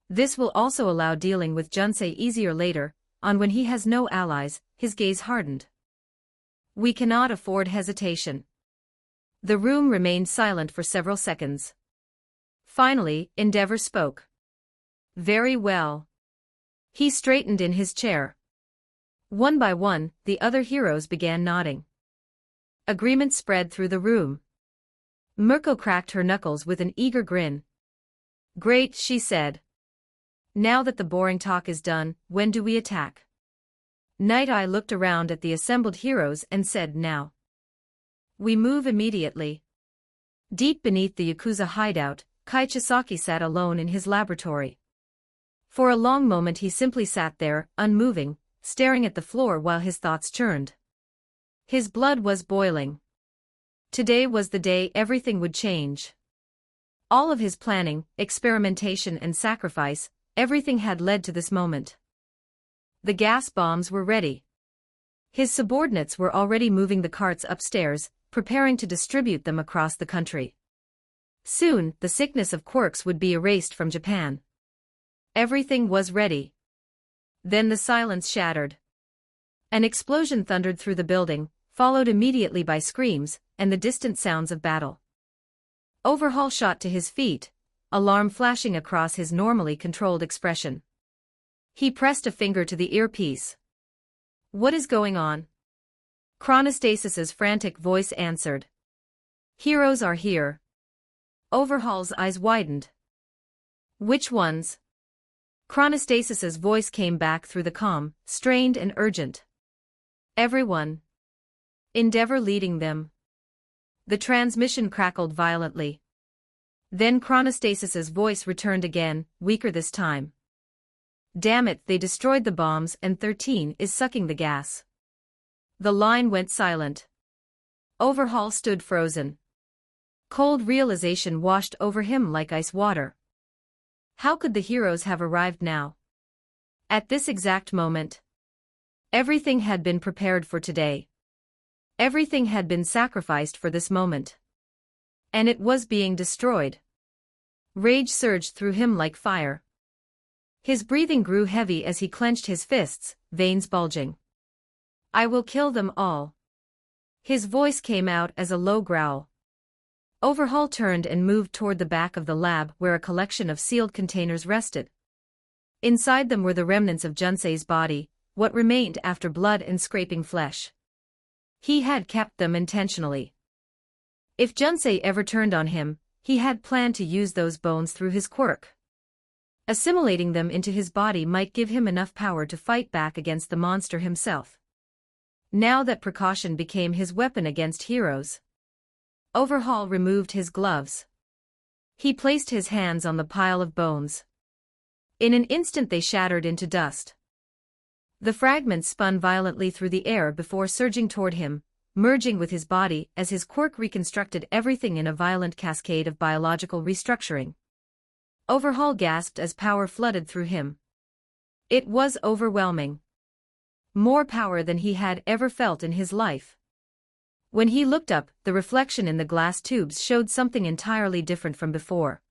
This will also allow dealing with Junsei easier later, on when he has no allies. His gaze hardened. We cannot afford hesitation. The room remained silent for several seconds. Finally, Endeavor spoke. Very well. He straightened in his chair. One by one, the other heroes began nodding. Agreement spread through the room. Mirko cracked her knuckles with an eager grin. Great, she said. Now that the boring talk is done, when do we attack? Night Eye looked around at the assembled heroes and said now. We move immediately. Deep beneath the Yakuza hideout, Kai Chisaki sat alone in his laboratory. For a long moment he simply sat there, unmoving, staring at the floor while his thoughts churned. His blood was boiling. Today was the day everything would change. All of his planning, experimentation and sacrifice, everything had led to this moment. The gas bombs were ready. His subordinates were already moving the carts upstairs, preparing to distribute them across the country. Soon, the sickness of quirks would be erased from Japan. Everything was ready. Then the silence shattered. An explosion thundered through the building, followed immediately by screams and the distant sounds of battle. Overhaul shot to his feet, alarm flashing across his normally controlled expression. He pressed a finger to the earpiece. What is going on? Chronostasis's frantic voice answered. Heroes are here. Overhaul's eyes widened. Which ones? Chronostasis's voice came back through the comm, strained and urgent. Everyone. Endeavor leading them. The transmission crackled violently. Then Chronostasis's voice returned again, weaker this time. Damn it, they destroyed the bombs and 13 is sucking the gas. The line went silent. Overhaul stood frozen. Cold realization washed over him like ice water. How could the heroes have arrived now? At this exact moment. Everything had been prepared for today. Everything had been sacrificed for this moment. And it was being destroyed. Rage surged through him like fire. His breathing grew heavy as he clenched his fists, veins bulging. I will kill them all. His voice came out as a low growl. Overhaul turned and moved toward the back of the lab where a collection of sealed containers rested. Inside them were the remnants of Junsei's body, what remained after blood and scraping flesh. He had kept them intentionally. If Junsei ever turned on him, he had planned to use those bones through his quirk. Assimilating them into his body might give him enough power to fight back against the monster himself. Now that precaution became his weapon against heroes. Overhaul removed his gloves. He placed his hands on the pile of bones. In an instant they shattered into dust. The fragments spun violently through the air before surging toward him, merging with his body as his quirk reconstructed everything in a violent cascade of biological restructuring. Overhaul gasped as power flooded through him. It was overwhelming. More power than he had ever felt in his life. When he looked up, the reflection in the glass tubes showed something entirely different from before.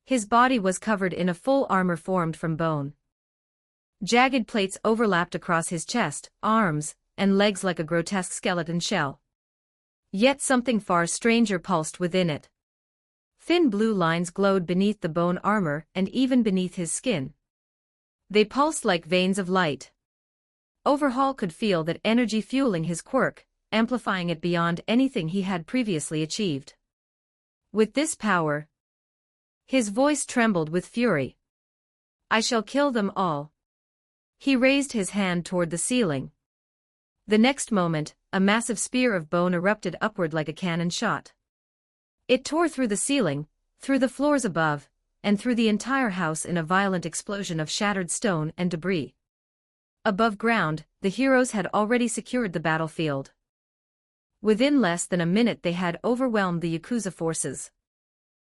His body was covered in a full armor formed from bone. Jagged plates overlapped across his chest, arms, and legs like a grotesque skeleton shell. Yet something far stranger pulsed within it. Thin blue lines glowed beneath the bone armor and even beneath his skin. They pulsed like veins of light. Overhaul could feel that energy fueling his quirk, amplifying it beyond anything he had previously achieved. With this power, his voice trembled with fury. I shall kill them all. He raised his hand toward the ceiling. The next moment, a massive spear of bone erupted upward like a cannon shot. It tore through the ceiling, through the floors above, and through the entire house in a violent explosion of shattered stone and debris. Above ground, the heroes had already secured the battlefield. Within less than a minute they had overwhelmed the Yakuza forces.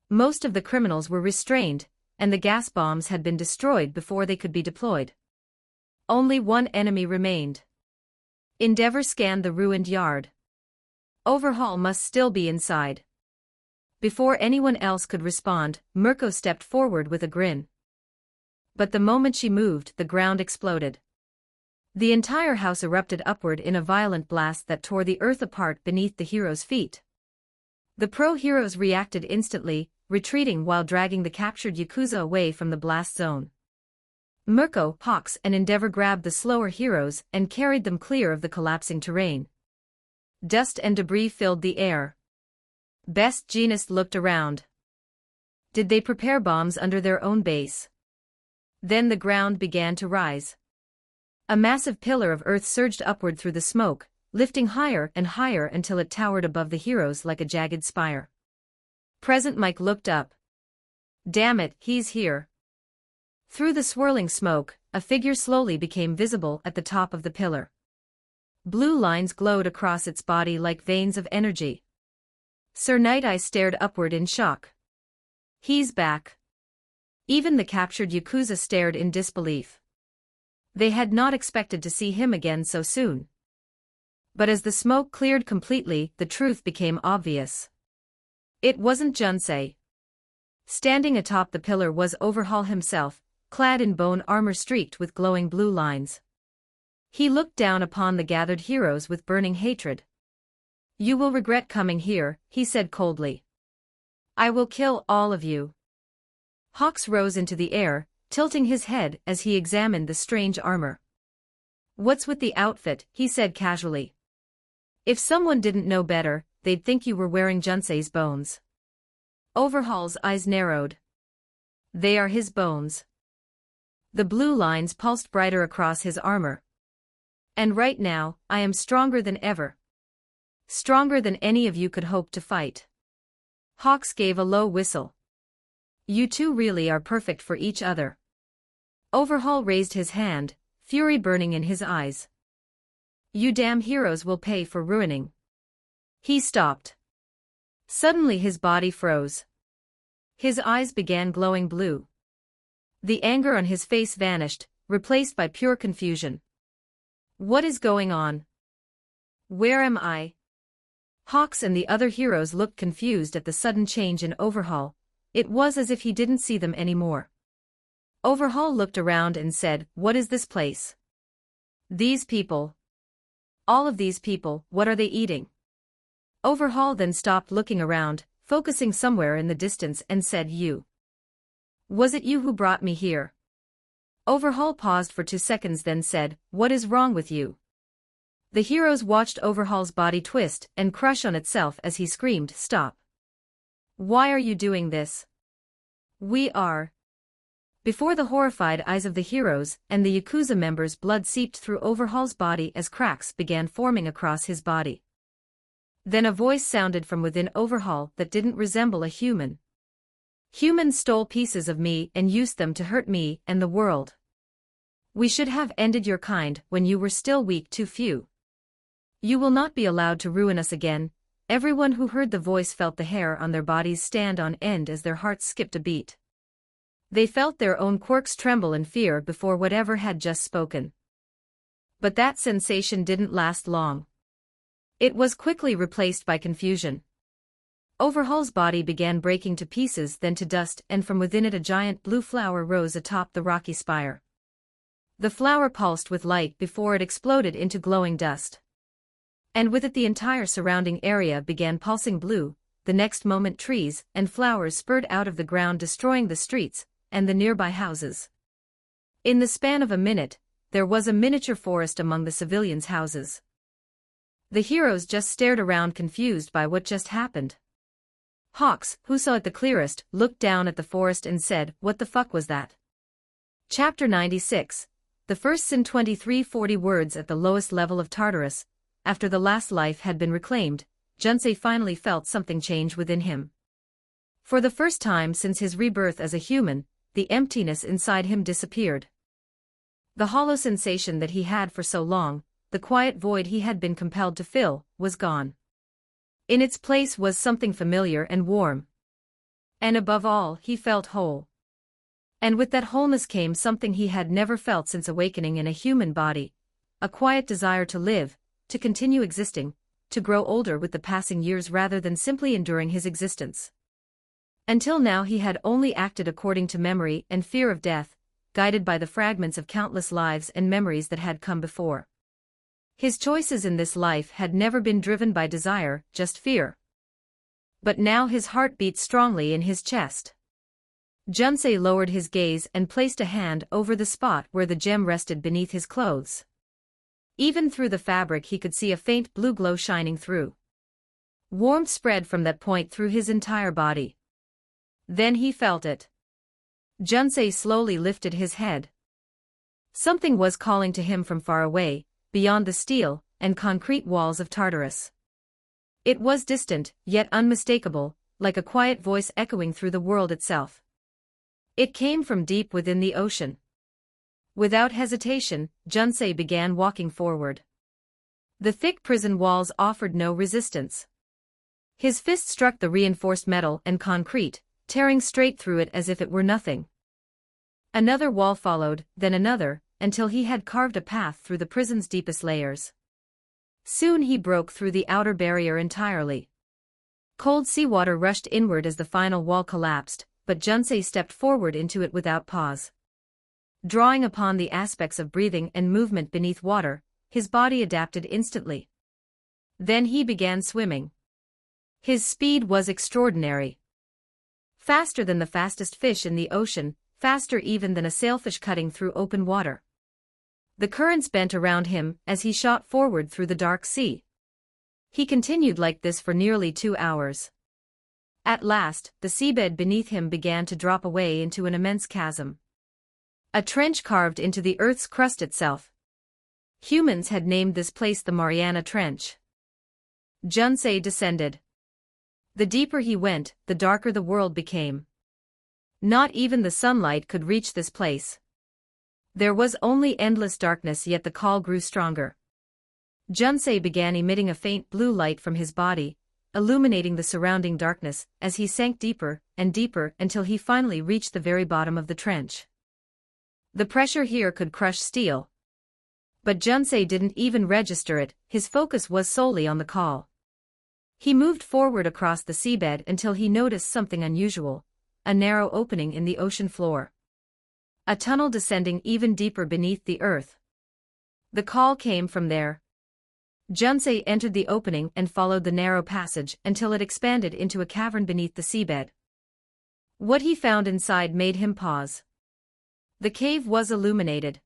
Most of the criminals were restrained, and the gas bombs had been destroyed before they could be deployed. Only one enemy remained. Endeavor scanned the ruined yard. Overhaul must still be inside. Before anyone else could respond, Mirko stepped forward with a grin. But the moment she moved, the ground exploded. The entire house erupted upward in a violent blast that tore the earth apart beneath the heroes' feet. The pro-heroes reacted instantly, retreating while dragging the captured Yakuza away from the blast zone. Mirko, Hawks, and Endeavor grabbed the slower heroes and carried them clear of the collapsing terrain. Dust and debris filled the air. Best Jeanist looked around. Did they prepare bombs under their own base? Then the ground began to rise. A massive pillar of earth surged upward through the smoke, lifting higher and higher until it towered above the heroes like a jagged spire. Present Mike looked up. Damn it, he's here. Through the swirling smoke, a figure slowly became visible at the top of the pillar. Blue lines glowed across its body like veins of energy. Sir Night Eye stared upward in shock. He's back. Even the captured Yakuza stared in disbelief. They had not expected to see him again so soon. But as the smoke cleared completely, the truth became obvious. It wasn't Junsei. Standing atop the pillar was Overhaul himself, clad in bone armor streaked with glowing blue lines. He looked down upon the gathered heroes with burning hatred. You will regret coming here, he said coldly. I will kill all of you. Hawks rose into the air, tilting his head as he examined the strange armor. What's with the outfit, he said casually. If someone didn't know better, they'd think you were wearing Junsei's bones. Overhaul's eyes narrowed. They are his bones. The blue lines pulsed brighter across his armor. And right now, I am stronger than ever. Stronger than any of you could hope to fight. Hawks gave a low whistle. You two really are perfect for each other. Overhaul raised his hand, fury burning in his eyes. You damn heroes will pay for ruining. He stopped. Suddenly his body froze. His eyes began glowing blue. The anger on his face vanished, replaced by pure confusion. What is going on? Where am I? Hawks and the other heroes looked confused at the sudden change in Overhaul. It was as if he didn't see them anymore. Overhaul looked around and said, What is this place? These people. All of these people, what are they eating? Overhaul then stopped looking around, focusing somewhere in the distance and said, "You. Was it you who brought me here?" Overhaul paused for 2 seconds then said, "What is wrong with you?" The heroes watched Overhaul's body twist and crush on itself as he screamed, "Stop. Why are you doing this?" "We are." Before the horrified eyes of the heroes and the Yakuza members, blood seeped through Overhaul's body as cracks began forming across his body. Then a voice sounded from within Overhaul that didn't resemble a human. "Humans stole pieces of me and used them to hurt me and the world. We should have ended your kind when you were still weak, too few. You will not be allowed to ruin us again." Everyone who heard the voice felt the hair on their bodies stand on end as their hearts skipped a beat. They felt their own quirks tremble in fear before whatever had just spoken. But that sensation didn't last long. It was quickly replaced by confusion. Overhaul's body began breaking to pieces, then to dust, and from within it a giant blue flower rose atop the rocky spire. The flower pulsed with light before it exploded into glowing dust. And with it the entire surrounding area began pulsing blue. The next moment trees and flowers spurred out of the ground, destroying the streets and the nearby houses. In the span of a minute, there was a miniature forest among the civilians' houses. The heroes just stared around, confused by what just happened. Hawks, who saw it the clearest, looked down at the forest and said, "What the fuck was that?" Chapter 96. The first sin. 2340 words. At the lowest level of Tartarus, after the last life had been reclaimed, Junsei finally felt something change within him. For the first time since his rebirth as a human, the emptiness inside him disappeared. The hollow sensation that he had for so long, the quiet void he had been compelled to fill, was gone. In its place was something familiar and warm. And above all, he felt whole. And with that wholeness came something he had never felt since awakening in a human body, a quiet desire to live, to continue existing, to grow older with the passing years rather than simply enduring his existence. Until now he had only acted according to memory and fear of death, guided by the fragments of countless lives and memories that had come before. His choices in this life had never been driven by desire, just fear. But now his heart beat strongly in his chest. Junsei lowered his gaze and placed a hand over the spot where the gem rested beneath his clothes. Even through the fabric he could see a faint blue glow shining through. Warmth spread from that point through his entire body. Then he felt it. Junsei slowly lifted his head. Something was calling to him from far away, beyond the steel and concrete walls of Tartarus. It was distant, yet unmistakable, like a quiet voice echoing through the world itself. It came from deep within the ocean. Without hesitation, Junsei began walking forward. The thick prison walls offered no resistance. His fist struck the reinforced metal and concrete, tearing straight through it as if it were nothing. Another wall followed, then another, until he had carved a path through the prison's deepest layers. Soon he broke through the outer barrier entirely. Cold seawater rushed inward as the final wall collapsed, but Junsei stepped forward into it without pause. Drawing upon the aspects of breathing and movement beneath water, his body adapted instantly. Then he began swimming. His speed was extraordinary. Faster than the fastest fish in the ocean, faster even than a sailfish cutting through open water. The currents bent around him as he shot forward through the dark sea. He continued like this for nearly 2 hours. At last, the seabed beneath him began to drop away into an immense chasm. A trench carved into the Earth's crust itself. Humans had named this place the Mariana Trench. Junsei descended. The deeper he went, the darker the world became. Not even the sunlight could reach this place. There was only endless darkness, yet the call grew stronger. Junsei began emitting a faint blue light from his body, illuminating the surrounding darkness as he sank deeper and deeper until he finally reached the very bottom of the trench. The pressure here could crush steel. But Junsei didn't even register it, his focus was solely on the call. He moved forward across the seabed until he noticed something unusual, a narrow opening in the ocean floor. A tunnel descending even deeper beneath the earth. The call came from there. Junsei entered the opening and followed the narrow passage until it expanded into a cavern beneath the seabed. What he found inside made him pause. The cave was illuminated.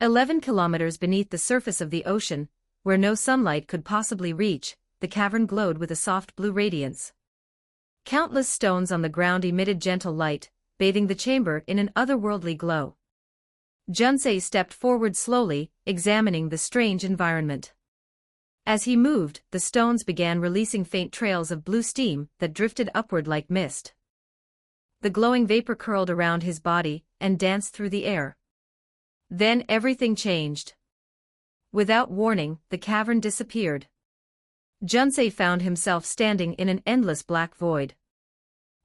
11 kilometers beneath the surface of the ocean, where no sunlight could possibly reach, the cavern glowed with a soft blue radiance. Countless stones on the ground emitted gentle light, bathing the chamber in an otherworldly glow. Junsei stepped forward slowly, examining the strange environment. As he moved, the stones began releasing faint trails of blue steam that drifted upward like mist. The glowing vapor curled around his body and danced through the air. Then everything changed. Without warning, the cavern disappeared. Junsei found himself standing in an endless black void.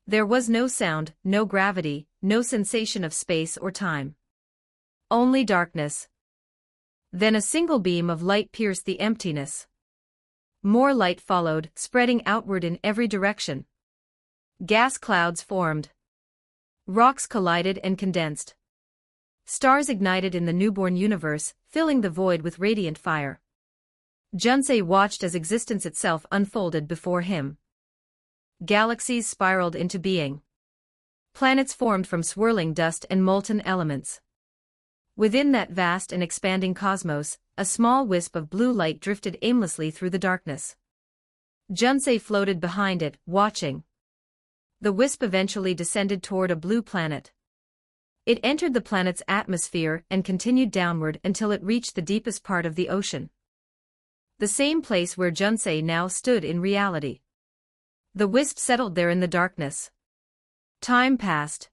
There was no sound, no gravity, no sensation of space or time. Only darkness. Then a single beam of light pierced the emptiness. More light followed, spreading outward in every direction. Gas clouds formed. Rocks collided and condensed. Stars ignited in the newborn universe, filling the void with radiant fire. Junsei watched as existence itself unfolded before him. Galaxies spiraled into being. Planets formed from swirling dust and molten elements. Within that vast and expanding cosmos, a small wisp of blue light drifted aimlessly through the darkness. Junsei floated behind it, watching. The wisp eventually descended toward a blue planet. It entered the planet's atmosphere and continued downward until it reached the deepest part of the ocean. The same place where Junsei now stood in reality. The wisp settled there in the darkness. Time passed.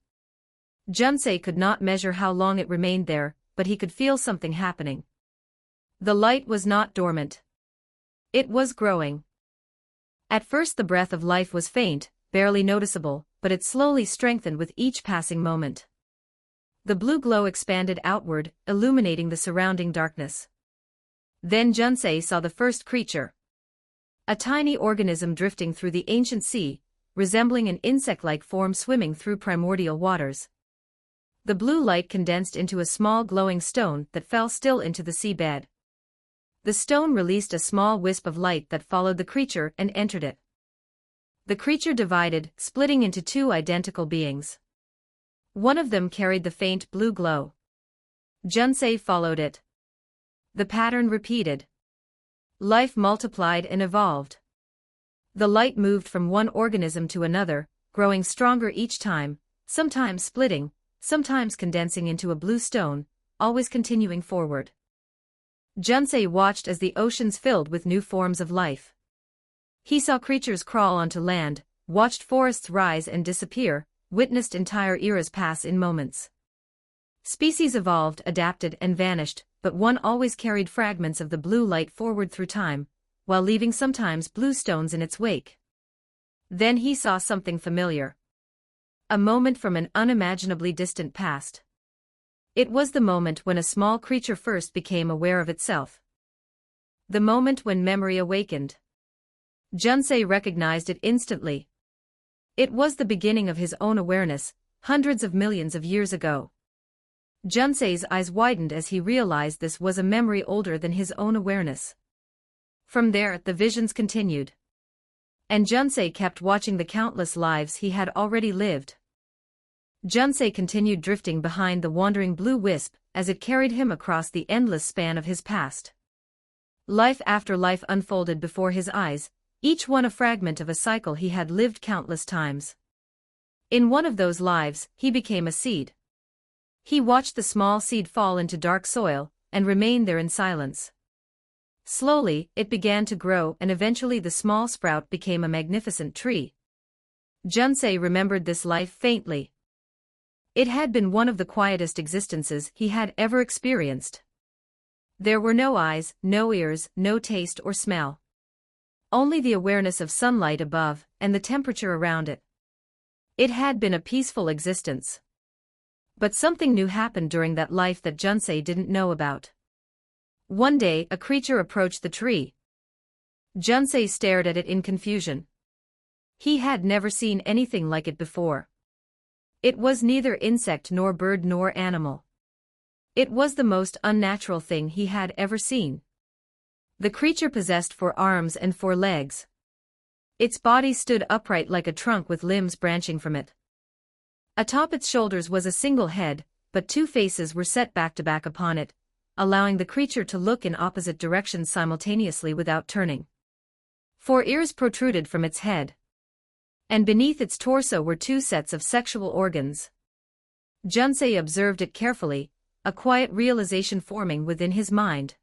Junsei could not measure how long it remained there, but he could feel something happening. The light was not dormant. It was growing. At first the breath of life was faint, barely noticeable, but it slowly strengthened with each passing moment. The blue glow expanded outward, illuminating the surrounding darkness. Then Junsei saw the first creature. A tiny organism drifting through the ancient sea, resembling an insect-like form swimming through primordial waters. The blue light condensed into a small glowing stone that fell still into the seabed. The stone released a small wisp of light that followed the creature and entered it. The creature divided, splitting into two identical beings. One of them carried the faint blue glow. Junsei followed it. The pattern repeated. Life multiplied and evolved. The light moved from one organism to another, growing stronger each time, sometimes splitting, sometimes condensing into a blue stone, always continuing forward. Junsei watched as the oceans filled with new forms of life. He saw creatures crawl onto land, watched forests rise and disappear, witnessed entire eras pass in moments. Species evolved, adapted, and vanished, but one always carried fragments of the blue light forward through time, while leaving sometimes blue stones in its wake. Then he saw something familiar. A moment from an unimaginably distant past. It was the moment when a small creature first became aware of itself. The moment when memory awakened. Junsei recognized it instantly. It was the beginning of his own awareness, hundreds of millions of years ago. Junsei's eyes widened as he realized this was a memory older than his own awareness. From there, the visions continued. And Junsei kept watching the countless lives he had already lived. Junsei continued drifting behind the wandering blue wisp as it carried him across the endless span of his past. Life after life unfolded before his eyes, each one a fragment of a cycle he had lived countless times. In one of those lives, he became a seed. He watched the small seed fall into dark soil and remain there in silence. Slowly, it began to grow and eventually the small sprout became a magnificent tree. Junsei remembered this life faintly. It had been one of the quietest existences he had ever experienced. There were no eyes, no ears, no taste or smell. Only the awareness of sunlight above and the temperature around it. It had been a peaceful existence. But something new happened during that life that Junsei didn't know about. One day, a creature approached the tree. Junsei stared at it in confusion. He had never seen anything like it before. It was neither insect nor bird nor animal. It was the most unnatural thing he had ever seen. The creature possessed 4 arms and 4 legs. Its body stood upright like a trunk with limbs branching from it. Atop its shoulders was a single head, but 2 faces were set back to back upon it, allowing the creature to look in opposite directions simultaneously without turning. 4 ears protruded from its head. And beneath its torso were 2 sets of sexual organs. Junsei observed it carefully, a quiet realization forming within his mind.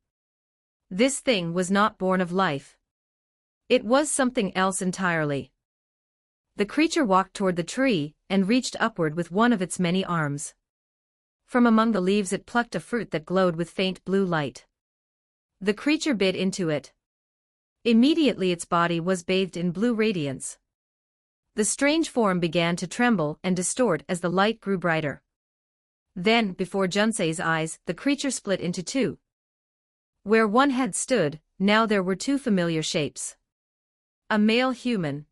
This thing was not born of life. It was something else entirely. The creature walked toward the tree and reached upward with one of its many arms. From among the leaves it plucked a fruit that glowed with faint blue light. The creature bit into it. Immediately its body was bathed in blue radiance. The strange form began to tremble and distort as the light grew brighter. Then, before Junsei's eyes, the creature split into 2. Where one head stood, now there were 2 familiar shapes. A male human.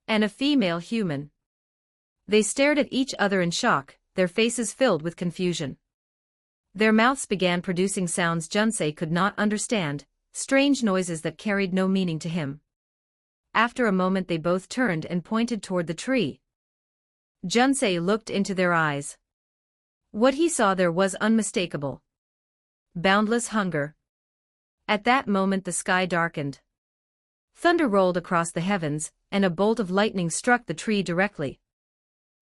And a female human. They stared at each other in shock, their faces filled with confusion. Their mouths began producing sounds Junsei could not understand, strange noises that carried no meaning to him. After a moment they both turned and pointed toward the tree. Junsei looked into their eyes. What he saw there was unmistakable. Boundless hunger. At that moment the sky darkened. Thunder rolled across the heavens, and a bolt of lightning struck the tree directly.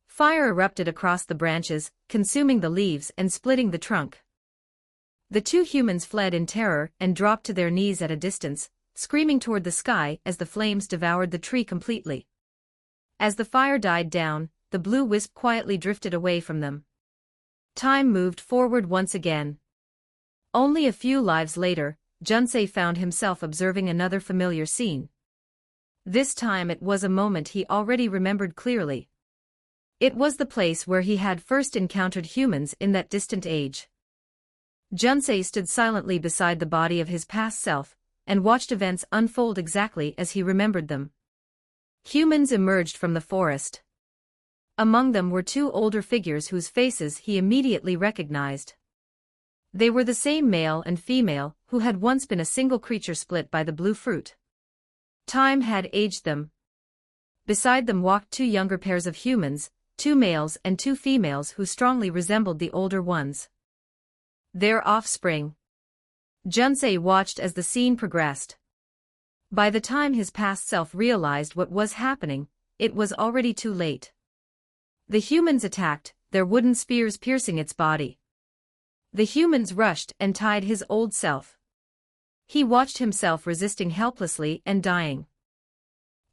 Fire erupted across the branches, consuming the leaves and splitting the trunk. The 2 humans fled in terror and dropped to their knees at a distance, screaming toward the sky as the flames devoured the tree completely. As the fire died down, the blue wisp quietly drifted away from them. Time moved forward once again. Only a few lives later, Junsei found himself observing another familiar scene. This time it was a moment he already remembered clearly. It was the place where he had first encountered humans in that distant age. Junsei stood silently beside the body of his past self, and watched events unfold exactly as he remembered them. Humans emerged from the forest. Among them were 2 older figures whose faces he immediately recognized. They were the same male and female who had once been a single creature split by the blue fruit. Time had aged them. Beside them walked 2 younger pairs of humans, 2 males and 2 females who strongly resembled the older ones. Their offspring. Junsei watched as the scene progressed. By the time his past self realized what was happening, it was already too late. The humans attacked, their wooden spears piercing its body. The humans rushed and tied his old self. He watched himself resisting helplessly and dying.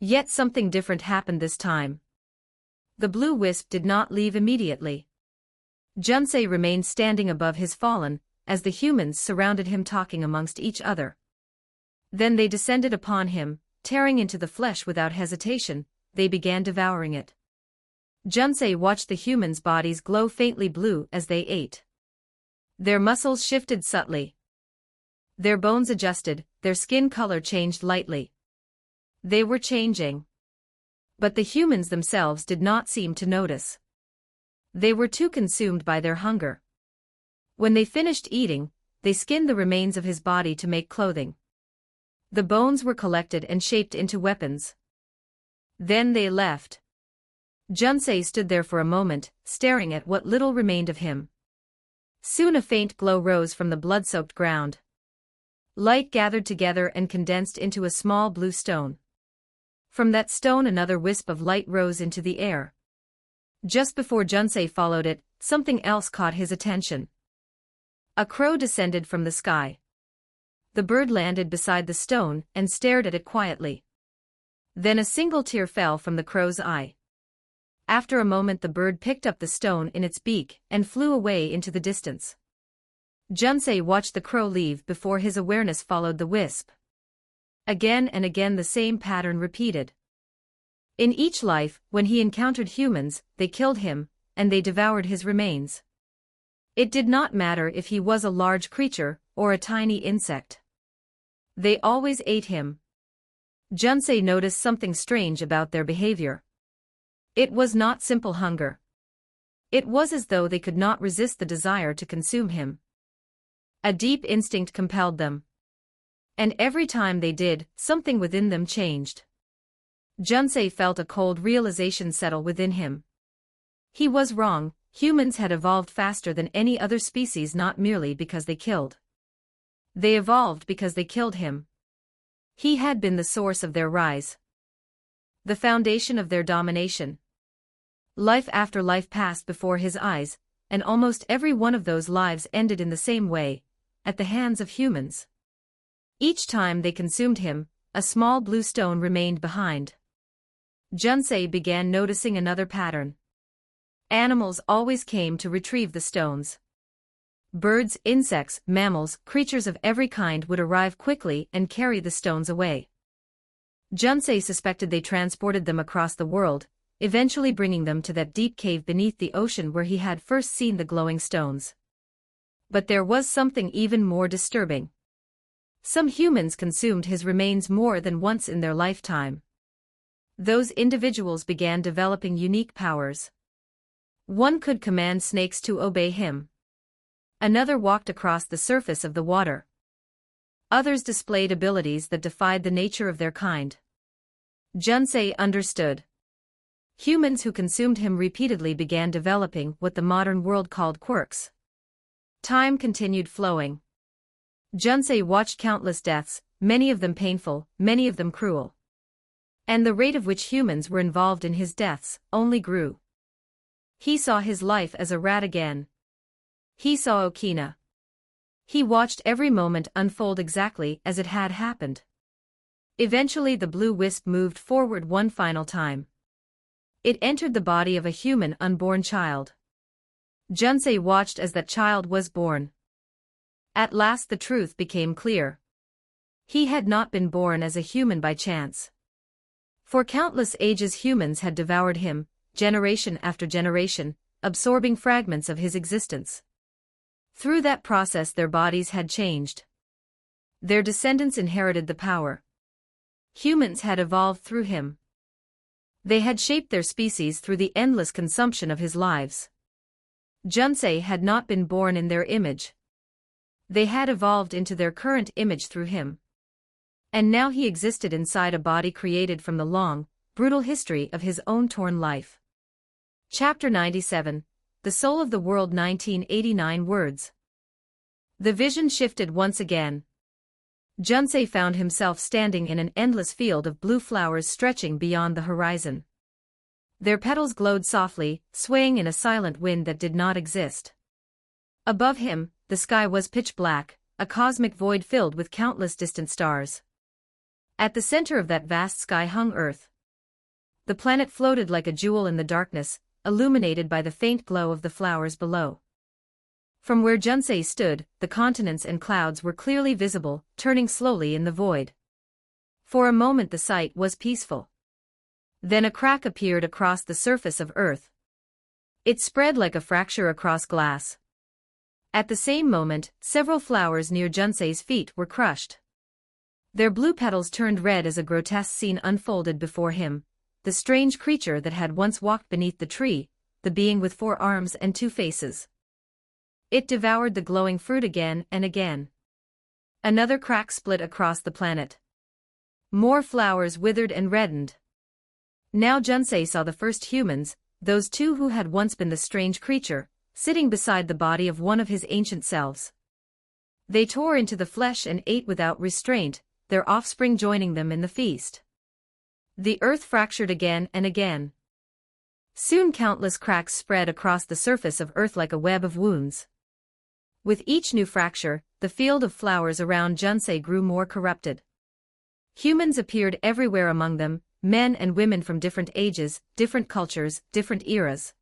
Yet something different happened this time. The blue wisp did not leave immediately. Junsei remained standing above his fallen, as the humans surrounded him talking amongst each other. Then they descended upon him, tearing into the flesh without hesitation, they began devouring it. Junsei watched the humans' bodies glow faintly blue as they ate. Their muscles shifted subtly. Their bones adjusted, their skin color changed lightly. They were changing. But the humans themselves did not seem to notice. They were too consumed by their hunger. When they finished eating, they skinned the remains of his body to make clothing. The bones were collected and shaped into weapons. Then they left. Junsei stood there for a moment, staring at what little remained of him. Soon a faint glow rose from the blood-soaked ground. Light gathered together and condensed into a small blue stone. From that stone another wisp of light rose into the air. Just before Junsei followed it, something else caught his attention. A crow descended from the sky. The bird landed beside the stone and stared at it quietly. Then a single tear fell from the crow's eye. After a moment the bird picked up the stone in its beak and flew away into the distance. Junsei watched the crow leave before his awareness followed the wisp. Again and again the same pattern repeated. In each life, when he encountered humans, they killed him, and they devoured his remains. It did not matter if he was a large creature or a tiny insect. They always ate him. Junsei noticed something strange about their behavior. It was not simple hunger. It was as though they could not resist the desire to consume him. A deep instinct compelled them. And every time they did, something within them changed. Junsei felt a cold realization settle within him. He was wrong. Humans had evolved faster than any other species, not merely because they killed. They evolved because they killed him. He had been the source of their rise, the foundation of their domination. Life after life passed before his eyes, and almost every one of those lives ended in the same way, at the hands of humans. Each time they consumed him, a small blue stone remained behind. Junsei began noticing another pattern. Animals always came to retrieve the stones. Birds, insects, mammals, creatures of every kind would arrive quickly and carry the stones away. Junsei suspected they transported them across the world, eventually bringing them to that deep cave beneath the ocean where he had first seen the glowing stones. But there was something even more disturbing. Some humans consumed his remains more than once in their lifetime. Those individuals began developing unique powers. One could command snakes to obey him. Another walked across the surface of the water. Others displayed abilities that defied the nature of their kind. Junsei understood. Humans who consumed him repeatedly began developing what the modern world called quirks. Time continued flowing. Junsei watched countless deaths, many of them painful, many of them cruel. And the rate of which humans were involved in his deaths only grew. He saw his life as a rat again. He saw Okina. He watched every moment unfold exactly as it had happened. Eventually the blue wisp moved forward one final time. It entered the body of a human unborn child. Junsei watched as that child was born. At last the truth became clear. He had not been born as a human by chance. For countless ages humans had devoured him, generation after generation, absorbing fragments of his existence. Through that process their bodies had changed. Their descendants inherited the power. Humans had evolved through him. They had shaped their species through the endless consumption of his lives. Junsei had not been born in their image. They had evolved into their current image through him. And now he existed inside a body created from the long, brutal history of his own torn life. Chapter 97, The Soul of the World 1989 words. The vision shifted once again. Junsei found himself standing in an endless field of blue flowers stretching beyond the horizon. Their petals glowed softly, swaying in a silent wind that did not exist. Above him, the sky was pitch black, a cosmic void filled with countless distant stars. At the center of that vast sky hung Earth. The planet floated like a jewel in the darkness, illuminated by the faint glow of the flowers below. From where Junsei stood, the continents and clouds were clearly visible, turning slowly in the void. For a moment the sight was peaceful. Then a crack appeared across the surface of Earth. It spread like a fracture across glass. At the same moment, several flowers near Junsei's feet were crushed. Their blue petals turned red as a grotesque scene unfolded before him. The strange creature that had once walked beneath the tree, the being with 4 arms and 2 faces. It devoured the glowing fruit again and again. Another crack split across the planet. More flowers withered and reddened. Now Junsei saw the first humans, those 2 who had once been the strange creature, sitting beside the body of one of his ancient selves. They tore into the flesh and ate without restraint, their offspring joining them in the feast. The earth fractured again and again. Soon countless cracks spread across the surface of Earth like a web of wounds. With each new fracture, the field of flowers around Junsei grew more corrupted. Humans appeared everywhere among them, men and women from different ages, different cultures, different eras.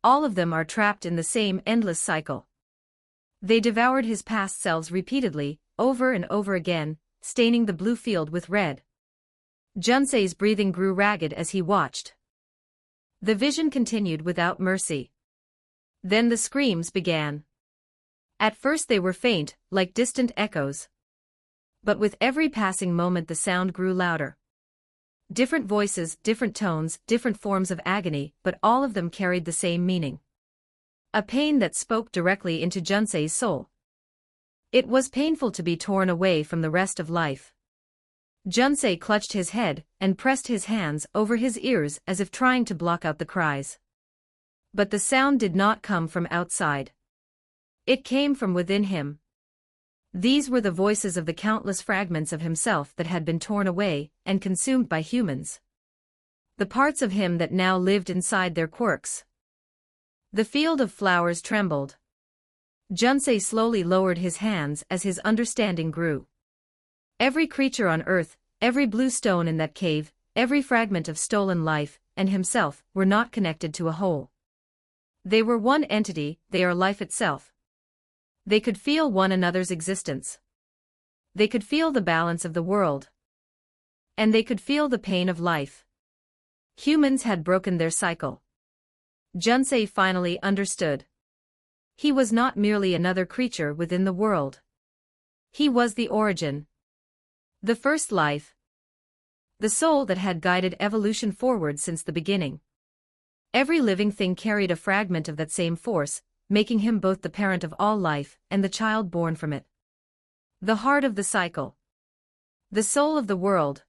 All of them are trapped in the same endless cycle. They devoured his past selves repeatedly, over and over again, staining the blue field with red. Junsei's breathing grew ragged as he watched. The vision continued without mercy. Then the screams began. At first they were faint, like distant echoes. But with every passing moment the sound grew louder. Different voices, different tones, different forms of agony, but all of them carried the same meaning. A pain that spoke directly into Junsei's soul. It was painful to be torn away from the rest of life. Junsei clutched his head and pressed his hands over his ears as if trying to block out the cries. But the sound did not come from outside. It came from within him. These were the voices of the countless fragments of himself that had been torn away and consumed by humans. The parts of him that now lived inside their quirks. The field of flowers trembled. Junsei slowly lowered his hands as his understanding grew. Every creature on earth, every blue stone in that cave, every fragment of stolen life, and himself, were not connected to a whole. They were one entity, they are life itself. They could feel one another's existence. They could feel the balance of the world. And they could feel the pain of life. Humans had broken their cycle. Junsei finally understood. He was not merely another creature within the world. He was the origin. The first life. The soul that had guided evolution forward since the beginning. Every living thing carried a fragment of that same force, making him both the parent of all life and the child born from it. The heart of the cycle. The soul of the world.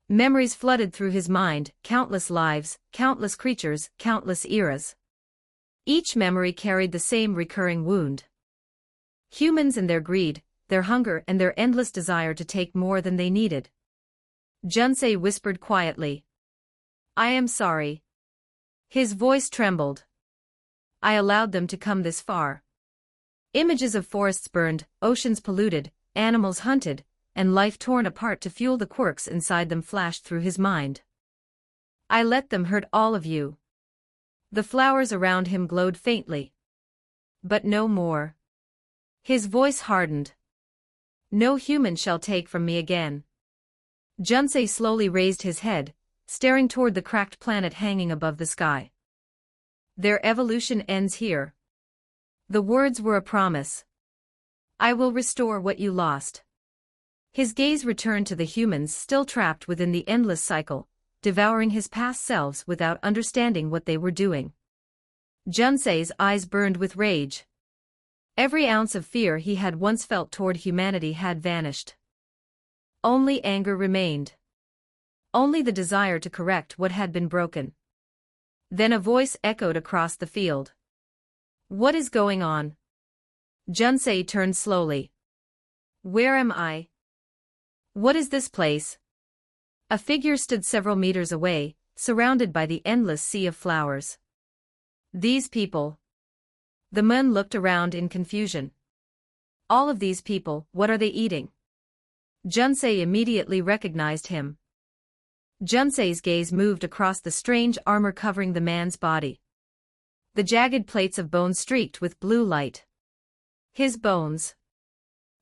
Memories flooded through his mind, countless lives, countless creatures, countless eras. Each memory carried the same recurring wound. Humans and their greed, their hunger and their endless desire to take more than they needed. Junsei whispered quietly. I am sorry. His voice trembled. I allowed them to come this far. Images of forests burned, oceans polluted, animals hunted, and life torn apart to fuel the quirks inside them flashed through his mind. I let them hurt all of you. The flowers around him glowed faintly. But no more. His voice hardened. No human shall take from me again. Junsei slowly raised his head, staring toward the cracked planet hanging above the sky. Their evolution ends here. The words were a promise. I will restore what you lost. His gaze returned to the humans still trapped within the endless cycle, devouring his past selves without understanding what they were doing. Junsei's eyes burned with rage. Every ounce of fear he had once felt toward humanity had vanished. Only anger remained. Only the desire to correct what had been broken. Then a voice echoed across the field. What is going on? Junsei turned slowly. Where am I? What is this place? A figure stood several meters away, surrounded by the endless sea of flowers. These people. The men looked around in confusion. All of these people, what are they eating? Junsei immediately recognized him. Junsei's gaze moved across the strange armor covering the man's body. The jagged plates of bone streaked with blue light. His bones.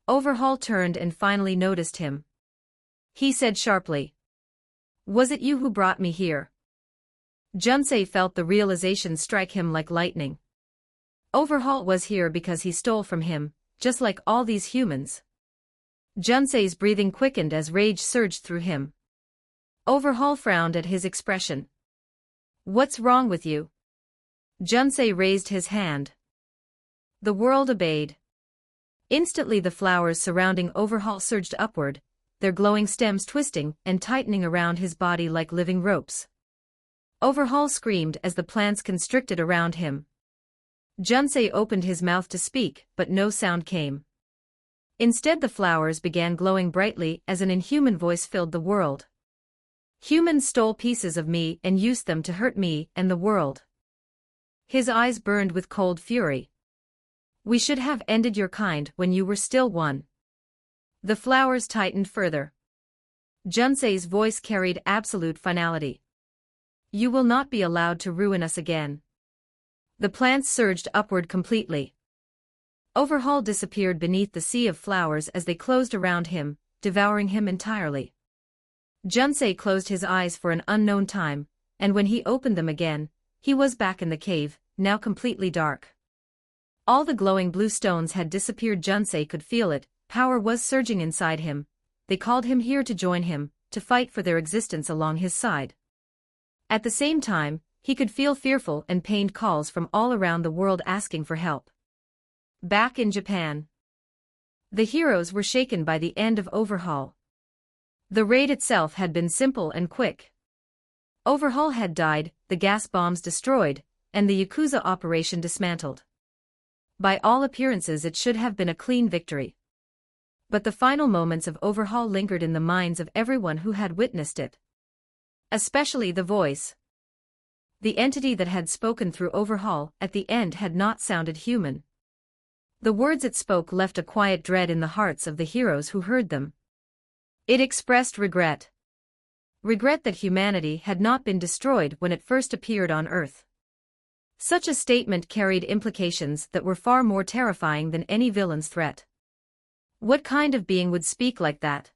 Overhaul turned and finally noticed him. He said sharply. Was it you who brought me here? Junsei felt the realization strike him like lightning. Overhaul was here because he stole from him, just like all these humans. Junsei's breathing quickened as rage surged through him. Overhaul frowned at his expression. What's wrong with you? Junsei raised his hand. The world obeyed. Instantly the flowers surrounding Overhaul surged upward, their glowing stems twisting and tightening around his body like living ropes. Overhaul screamed as the plants constricted around him. Junsei opened his mouth to speak, but no sound came. Instead the flowers began glowing brightly as an inhuman voice filled the world. Humans stole pieces of me and used them to hurt me and the world. His eyes burned with cold fury. We should have ended your kind when you were still one. The flowers tightened further. Junsei's voice carried absolute finality. You will not be allowed to ruin us again. The plants surged upward completely. Overhaul disappeared beneath the sea of flowers as they closed around him, devouring him entirely. Junsei closed his eyes for an unknown time, and when he opened them again, he was back in the cave, now completely dark. All the glowing blue stones had disappeared. Junsei could feel it, power was surging inside him. They called him here to join him, to fight for their existence along his side. At the same time, he could feel fearful and pained calls from all around the world asking for help. Back in Japan. The heroes were shaken by the end of Overhaul. The raid itself had been simple and quick. Overhaul had died, the gas bombs destroyed, and the Yakuza operation dismantled. By all appearances it should have been a clean victory. But the final moments of Overhaul lingered in the minds of everyone who had witnessed it. Especially the voice. The entity that had spoken through Overhaul at the end had not sounded human. The words it spoke left a quiet dread in the hearts of the heroes who heard them. It expressed regret. Regret that humanity had not been destroyed when it first appeared on Earth. Such a statement carried implications that were far more terrifying than any villain's threat. What kind of being would speak like that?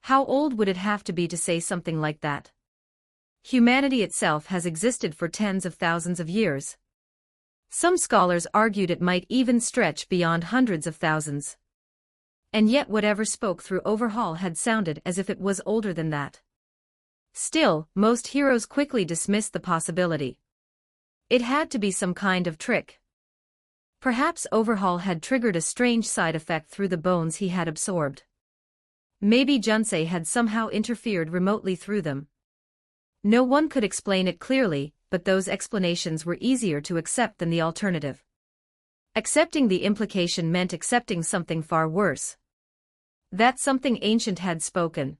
How old would it have to be to say something like that? Humanity itself has existed for tens of thousands of years. Some scholars argued it might even stretch beyond hundreds of thousands. And yet whatever spoke through Overhaul had sounded as if it was older than that. Still, most heroes quickly dismissed the possibility. It had to be some kind of trick. Perhaps Overhaul had triggered a strange side effect through the bones he had absorbed. Maybe Junsei had somehow interfered remotely through them. No one could explain it clearly, but those explanations were easier to accept than the alternative. Accepting the implication meant accepting something far worse. That something ancient had spoken.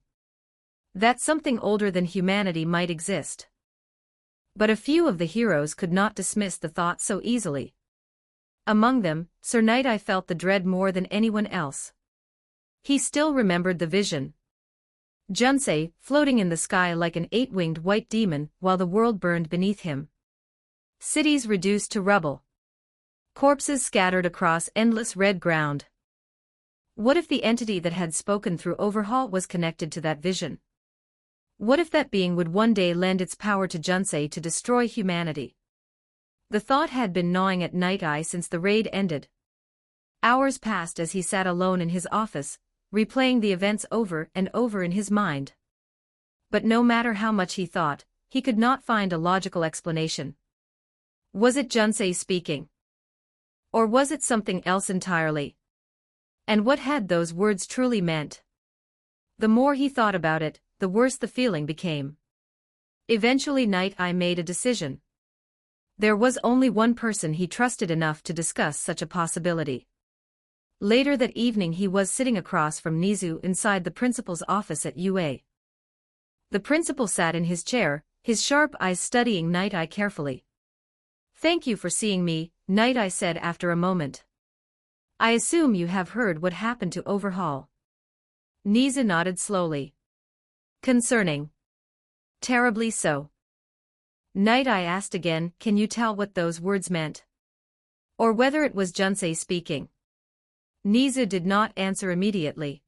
That something older than humanity might exist. But a few of the heroes could not dismiss the thought so easily. Among them, Sir Night-Eye felt the dread more than anyone else. He still remembered the vision. Junsei, floating in the sky like an 8-winged white demon while the world burned beneath him. Cities reduced to rubble. Corpses scattered across endless red ground. What if the entity that had spoken through Overhaul was connected to that vision? What if that being would one day lend its power to Junsei to destroy humanity? The thought had been gnawing at Night-Eye since the raid ended. Hours passed as he sat alone in his office, replaying the events over and over in his mind. But no matter how much he thought, he could not find a logical explanation. Was it Junsei speaking? Or was it something else entirely? And what had those words truly meant? The more he thought about it, the worse the feeling became. Eventually Night-Eye made a decision. There was only one person he trusted enough to discuss such a possibility. Later that evening he was sitting across from Nizu inside the principal's office at UA. The principal sat in his chair, his sharp eyes studying Night-Eye carefully. "Thank you for seeing me," Night-Eye said after a moment. "I assume you have heard what happened to Overhaul." Nizu nodded slowly. "Concerning?" "Terribly so." Night-Eye asked again, "Can you tell what those words meant? Or whether it was Junsei speaking?" Nizu did not answer immediately.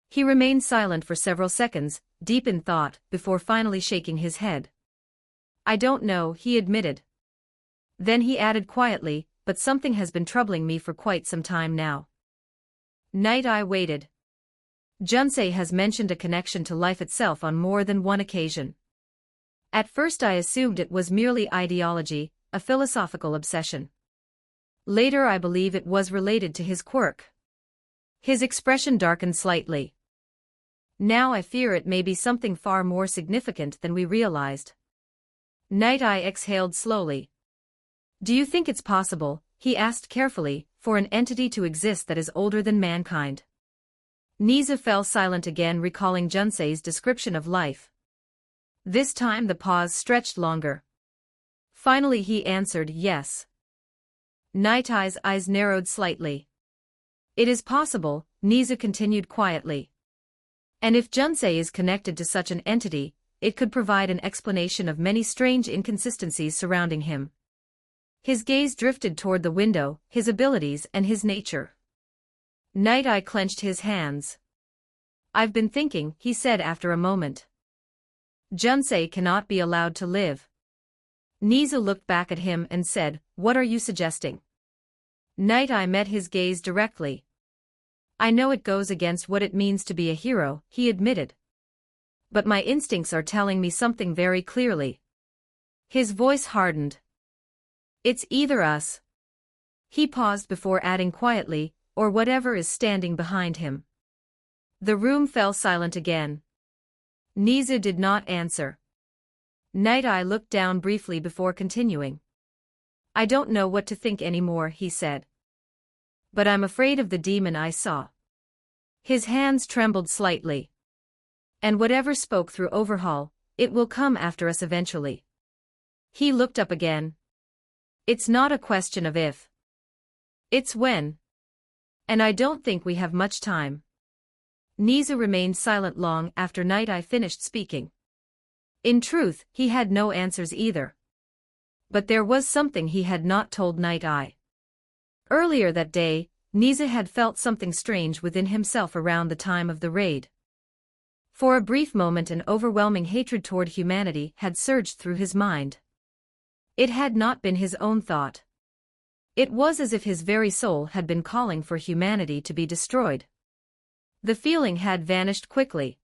He remained silent for several seconds, deep in thought, before finally shaking his head. "I don't know," he admitted. Then he added quietly, "But something has been troubling me for quite some time now." Night-Eye waited. Junsei has mentioned a connection to life itself on more than one occasion. At first I assumed it was merely ideology, a philosophical obsession. Later I believe it was related to his quirk. His expression darkened slightly. Now I fear it may be something far more significant than we realized. Night-Eye exhaled slowly. "Do you think it's possible," he asked carefully, "for an entity to exist that is older than mankind?" Nizu fell silent again, recalling Junsei's description of life. This time the pause stretched longer. Finally he answered yes. Night-Eye's eyes narrowed slightly. "It is possible," Nizu continued quietly. "And if Junsei is connected to such an entity, it could provide an explanation of many strange inconsistencies surrounding him." His gaze drifted toward the window, his abilities and his nature. Night-Eye clenched his hands. "I've been thinking," he said after a moment. "Junsei cannot be allowed to live." Nizu looked back at him and said, "What are you suggesting?" Night-Eye met his gaze directly. "I know it goes against what it means to be a hero," he admitted. "But my instincts are telling me something very clearly." His voice hardened. "It's either us." He paused before adding quietly, or whatever is standing behind him. The room fell silent again. Niza did not answer. Night Eye looked down briefly before continuing. I don't know what to think anymore, he said. But I'm afraid of the demon I saw. His hands trembled slightly. And whatever spoke through overhaul, it will come after us eventually. He looked up again. It's not a question of if. It's when. And I don't think we have much time. Niza remained silent long after Night Eye finished speaking. In truth, he had no answers either. But there was something he had not told Night Eye. Earlier that day, Niza had felt something strange within himself around the time of the raid. For a brief moment an overwhelming hatred toward humanity had surged through his mind. It had not been his own thought. It was as if his very soul had been calling for humanity to be destroyed. The feeling had vanished quickly.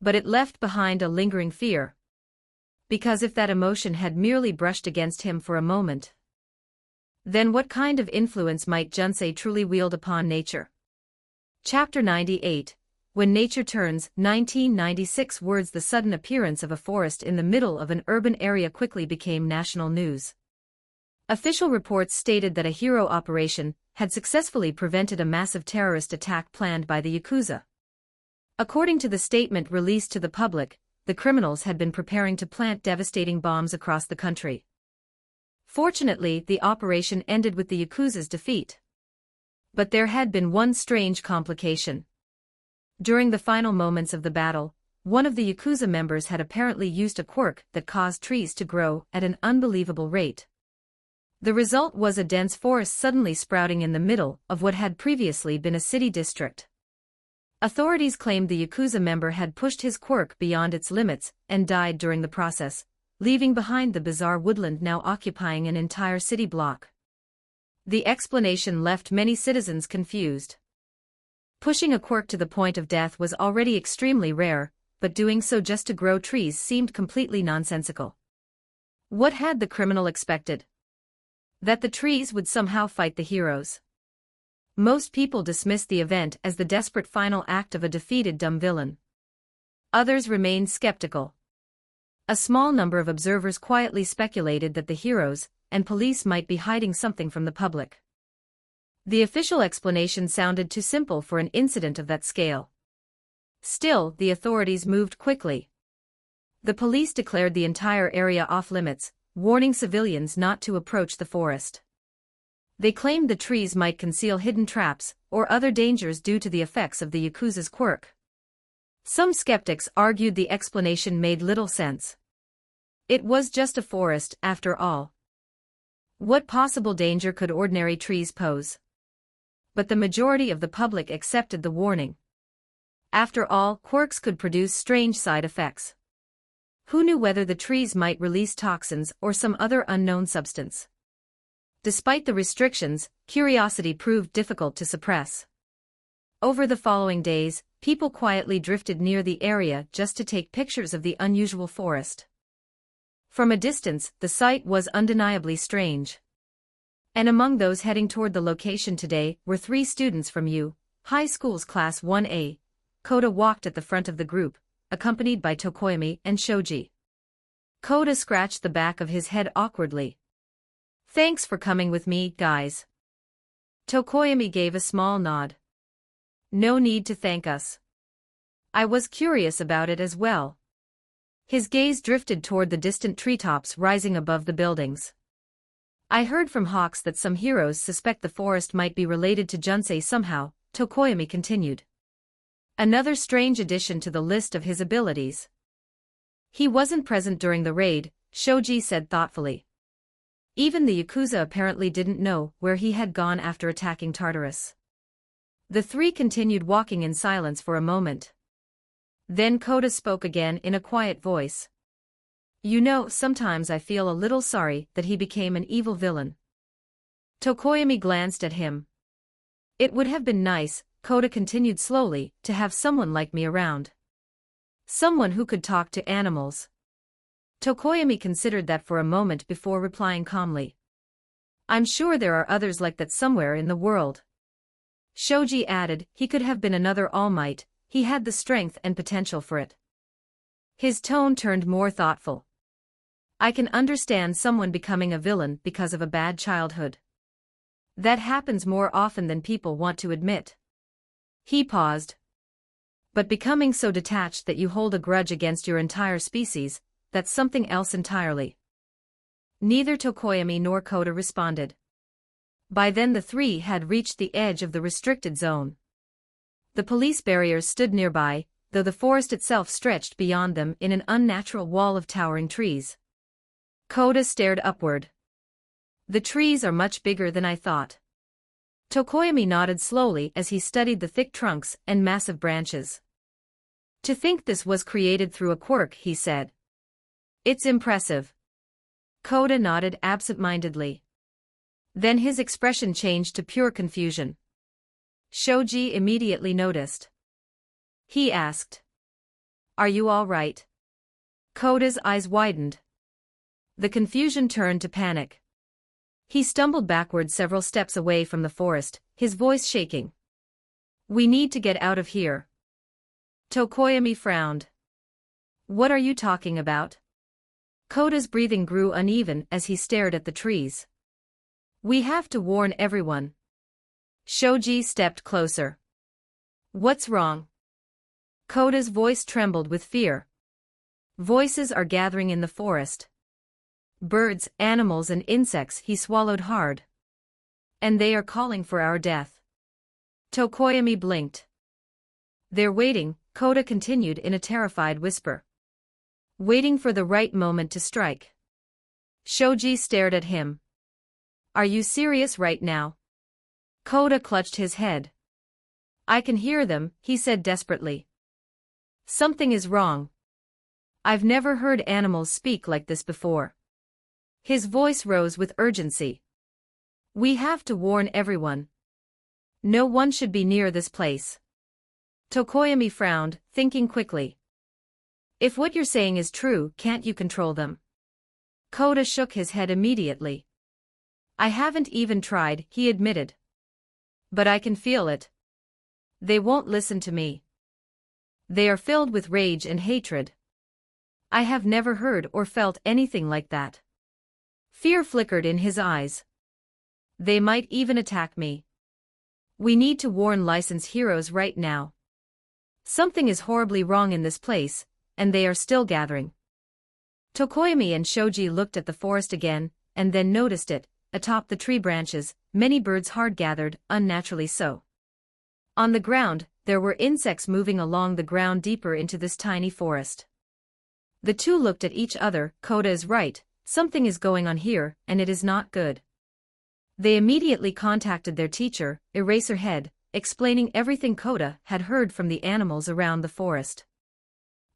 But it left behind a lingering fear. Because if that emotion had merely brushed against him for a moment, then what kind of influence might Junsei truly wield upon nature? Chapter 98, When Nature Turns, 1996 words. The sudden appearance of a forest in the middle of an urban area quickly became national news. Official reports stated that a hero operation had successfully prevented a massive terrorist attack planned by the Yakuza. According to the statement released to the public, the criminals had been preparing to plant devastating bombs across the country. Fortunately, the operation ended with the Yakuza's defeat. But there had been one strange complication. During the final moments of the battle, one of the Yakuza members had apparently used a quirk that caused trees to grow at an unbelievable rate. The result was a dense forest suddenly sprouting in the middle of what had previously been a city district. Authorities claimed the Yakuza member had pushed his quirk beyond its limits and died during the process, leaving behind the bizarre woodland now occupying an entire city block. The explanation left many citizens confused. Pushing a quirk to the point of death was already extremely rare, but doing so just to grow trees seemed completely nonsensical. What had the criminal expected? That the trees would somehow fight the heroes? Most people dismissed the event as the desperate final act of a defeated dumb villain. Others remained skeptical. A small number of observers quietly speculated that the heroes and police might be hiding something from the public. The official explanation sounded too simple for an incident of that scale. Still, the authorities moved quickly. The police declared the entire area off-limits, warning civilians not to approach the forest. They claimed the trees might conceal hidden traps or other dangers due to the effects of the Yakuza's quirk. Some skeptics argued the explanation made little sense. It was just a forest, after all. What possible danger could ordinary trees pose? But the majority of the public accepted the warning. After all, quirks could produce strange side effects. Who knew whether the trees might release toxins or some other unknown substance? Despite the restrictions, curiosity proved difficult to suppress. Over the following days, people quietly drifted near the area just to take pictures of the unusual forest. From a distance, the sight was undeniably strange. And among those heading toward the location today were 3 students from U High School's Class 1A. Koda walked at the front of the group, accompanied by Tokoyami and Shoji. Koda scratched the back of his head awkwardly. Thanks for coming with me, guys. Tokoyami gave a small nod. No need to thank us. I was curious about it as well. His gaze drifted toward the distant treetops rising above the buildings. I heard from Hawks that some heroes suspect the forest might be related to Junsei somehow, Tokoyami continued. Another strange addition to the list of his abilities. He wasn't present during the raid, Shoji said thoughtfully. Even the Yakuza apparently didn't know where he had gone after attacking Tartarus. The 3 continued walking in silence for a moment. Then Koda spoke again in a quiet voice. You know, sometimes I feel a little sorry that he became an evil villain. Tokoyami glanced at him. It would have been nice, Koda continued slowly, to have someone like me around. Someone who could talk to animals. Tokoyami considered that for a moment before replying calmly. I'm sure there are others like that somewhere in the world. Shoji added, he could have been another All Might, he had the strength and potential for it. His tone turned more thoughtful. I can understand someone becoming a villain because of a bad childhood. That happens more often than people want to admit. He paused. But becoming so detached that you hold a grudge against your entire species, that's something else entirely. Neither Tokoyami nor Koda responded. By then the three had reached the edge of the restricted zone. The police barriers stood nearby, though the forest itself stretched beyond them in an unnatural wall of towering trees. Koda stared upward. The trees are much bigger than I thought. Tokoyami nodded slowly as he studied the thick trunks and massive branches. To think this was created through a quirk, he said. It's impressive. Koda nodded absent-mindedly. Then his expression changed to pure confusion. Shoji immediately noticed. He asked. Are you all right? Koda's eyes widened. The confusion turned to panic. He stumbled backward several steps away from the forest, his voice shaking. We need to get out of here. Tokoyami frowned. What are you talking about? Koda's breathing grew uneven as he stared at the trees. We have to warn everyone. Shoji stepped closer. What's wrong? Koda's voice trembled with fear. Voices are gathering in the forest. Birds, animals and insects, he swallowed hard. And they are calling for our death. Tokoyami blinked. They're waiting, Koda continued in a terrified whisper. Waiting for the right moment to strike. Shoji stared at him. Are you serious right now? Koda clutched his head. I can hear them, he said desperately. Something is wrong. I've never heard animals speak like this before. His voice rose with urgency. We have to warn everyone. No one should be near this place. Tokoyami frowned, thinking quickly. If what you're saying is true, can't you control them? Koda shook his head immediately. I haven't even tried, he admitted. But I can feel it. They won't listen to me. They are filled with rage and hatred. I have never heard or felt anything like that. Fear flickered in his eyes. They might even attack me. We need to warn licensed heroes right now. Something is horribly wrong in this place, and they are still gathering. Tokoyami and Shoji looked at the forest again, and then noticed it, atop the tree branches, many birds hard gathered, unnaturally so. On the ground, there were insects moving along the ground deeper into this tiny forest. The two looked at each other. Koda is right, something is going on here, and it is not good. They immediately contacted their teacher, Eraserhead, explaining everything Koda had heard from the animals around the forest.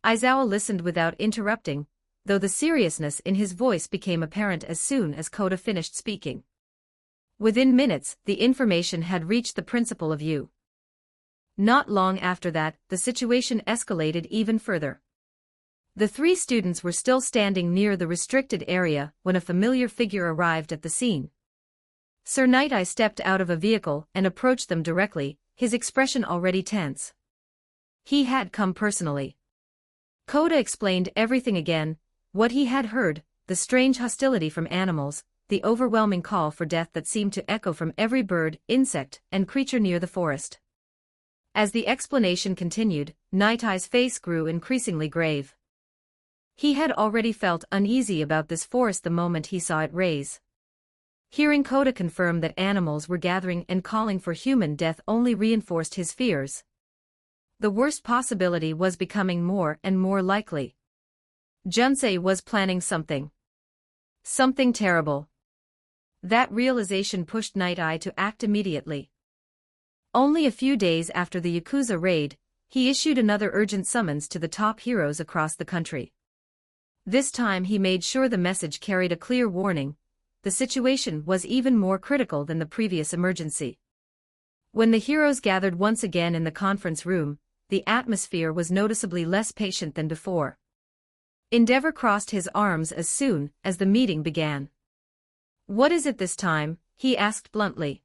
Aizawa listened without interrupting, though the seriousness in his voice became apparent as soon as Koda finished speaking. Within minutes, the information had reached the principal of U. Not long after that, the situation escalated even further. The three students were still standing near the restricted area when a familiar figure arrived at the scene. Sir Night-Eye stepped out of a vehicle and approached them directly, his expression already tense. He had come personally. Koda explained everything again, what he had heard, the strange hostility from animals, the overwhelming call for death that seemed to echo from every bird, insect, and creature near the forest. As the explanation continued, Night-Eye's face grew increasingly grave. He had already felt uneasy about this forest the moment he saw it raise. Hearing Koda confirm that animals were gathering and calling for human death only reinforced his fears. The worst possibility was becoming more and more likely. Junsei was planning something. Something terrible. That realization pushed Night-Eye to act immediately. Only a few days after the Yakuza raid, he issued another urgent summons to the top heroes across the country. This time he made sure the message carried a clear warning. The situation was even more critical than the previous emergency. When the heroes gathered once again in the conference room, the atmosphere was noticeably less patient than before. Endeavor crossed his arms as soon as the meeting began. What is it this time? He asked bluntly.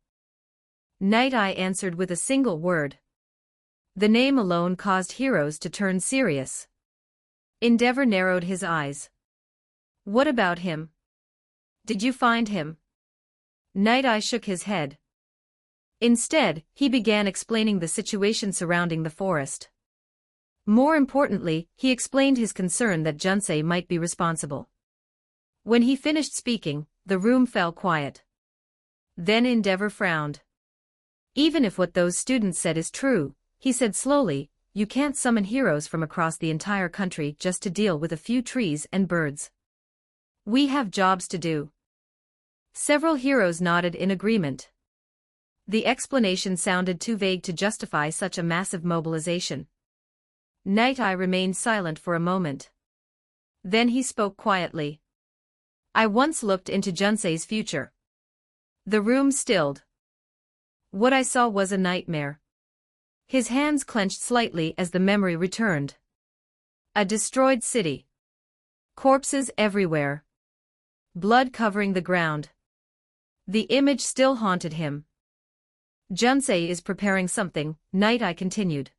Night Eye answered with a single word. The name alone caused Heroes to turn serious. Endeavor narrowed his eyes. What about him? Did you find him? Night Eye shook his head. Instead, he began explaining the situation surrounding the forest. More importantly, he explained his concern that Junsei might be responsible. When he finished speaking, the room fell quiet. Then Endeavor frowned. Even if what those students said is true, he said slowly, you can't summon heroes from across the entire country just to deal with a few trees and birds. We have jobs to do. Several heroes nodded in agreement. The explanation sounded too vague to justify such a massive mobilization. Night Eye remained silent for a moment. Then he spoke quietly. I once looked into Junsei's future. The room stilled. What I saw was a nightmare. His hands clenched slightly as the memory returned. A destroyed city. Corpses everywhere. Blood covering the ground. The image still haunted him. Junsei is preparing something, Night Eye continued.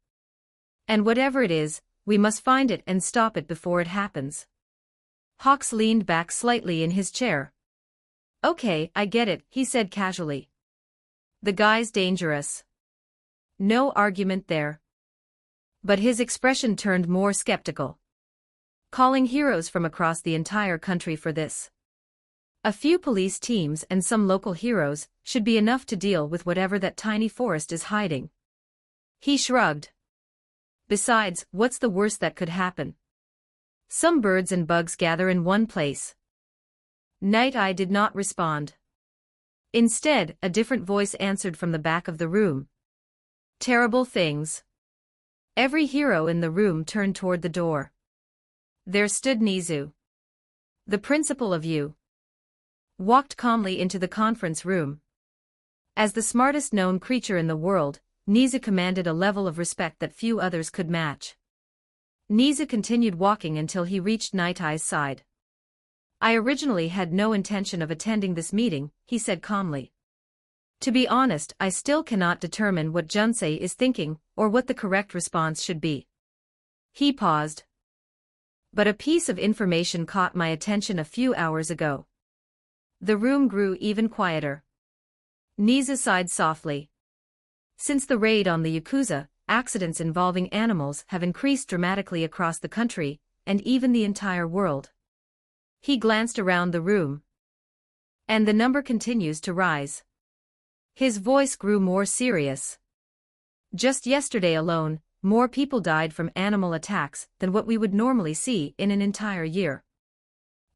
And whatever it is, we must find it and stop it before it happens. Hawks leaned back slightly in his chair. Okay, I get it, he said casually. The guy's dangerous. No argument there. But his expression turned more skeptical. Calling heroes from across the entire country for this. A few police teams and some local heroes should be enough to deal with whatever that tiny forest is hiding. He shrugged. Besides, what's the worst that could happen? Some birds and bugs gather in one place. Night Eye did not respond. Instead, a different voice answered from the back of the room. Terrible things. Every hero in the room turned toward the door. There stood Nizu. The principal of U. Walked calmly into the conference room. As the smartest known creature in the world, Nizu commanded a level of respect that few others could match. Nizu continued walking until he reached Night Eye's side. I originally had no intention of attending this meeting, he said calmly. To be honest, I still cannot determine what Junsei is thinking, or what the correct response should be. He paused. But a piece of information caught my attention a few hours ago. The room grew even quieter. Nizu sighed softly. Since the raid on the Yakuza, accidents involving animals have increased dramatically across the country, and even the entire world. He glanced around the room. And the number continues to rise. His voice grew more serious. Just yesterday alone, more people died from animal attacks than what we would normally see in an entire year.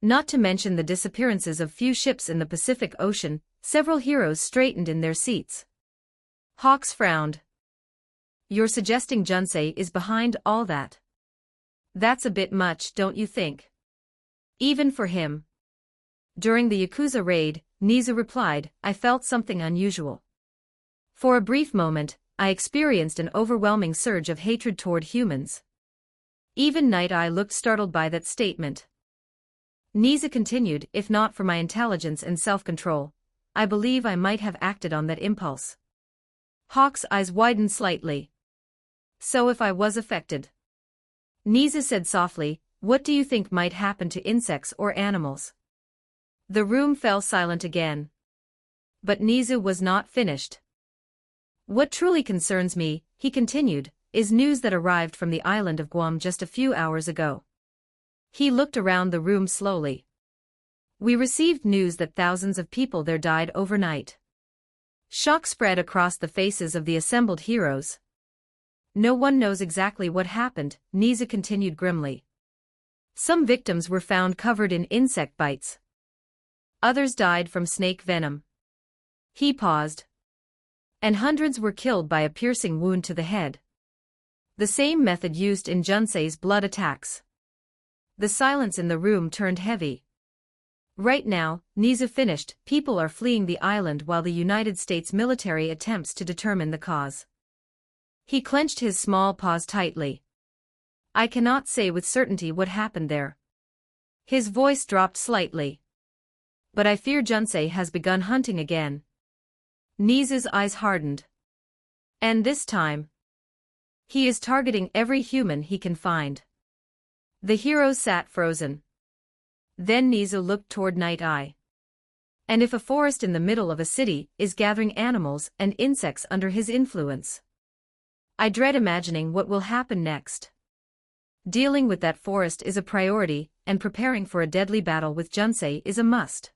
Not to mention the disappearances of few ships in the Pacific Ocean. Several heroes straightened in their seats. Hawks frowned. You're suggesting Junsei is behind all that? That's a bit much, don't you think? Even for him. During the Yakuza raid, Nizu replied, I felt something unusual. For a brief moment, I experienced an overwhelming surge of hatred toward humans. Even Night Eye looked startled by that statement. Nizu continued, if not for my intelligence and self-control, I believe I might have acted on that impulse. Hawk's eyes widened slightly. So if I was affected? Nizu said softly, what do you think might happen to insects or animals? The room fell silent again. But Nizu was not finished. What truly concerns me, he continued, is news that arrived from the island of Guam just a few hours ago. He looked around the room slowly. We received news that thousands of people there died overnight. Shock spread across the faces of the assembled heroes. No one knows exactly what happened, Nizu continued grimly. Some victims were found covered in insect bites. Others died from snake venom. He paused. And hundreds were killed by a piercing wound to the head. The same method used in Junsei's blood attacks. The silence in the room turned heavy. Right now, Nizu finished, people are fleeing the island while the United States military attempts to determine the cause. He clenched his small paws tightly. I cannot say with certainty what happened there. His voice dropped slightly. But I fear Junsei has begun hunting again. Nisa's eyes hardened. And this time, he is targeting every human he can find. The heroes sat frozen. Then Nisa looked toward Night Eye. And if a forest in the middle of a city is gathering animals and insects under his influence, I dread imagining what will happen next. Dealing with that forest is a priority, and preparing for a deadly battle with Junsei is a must.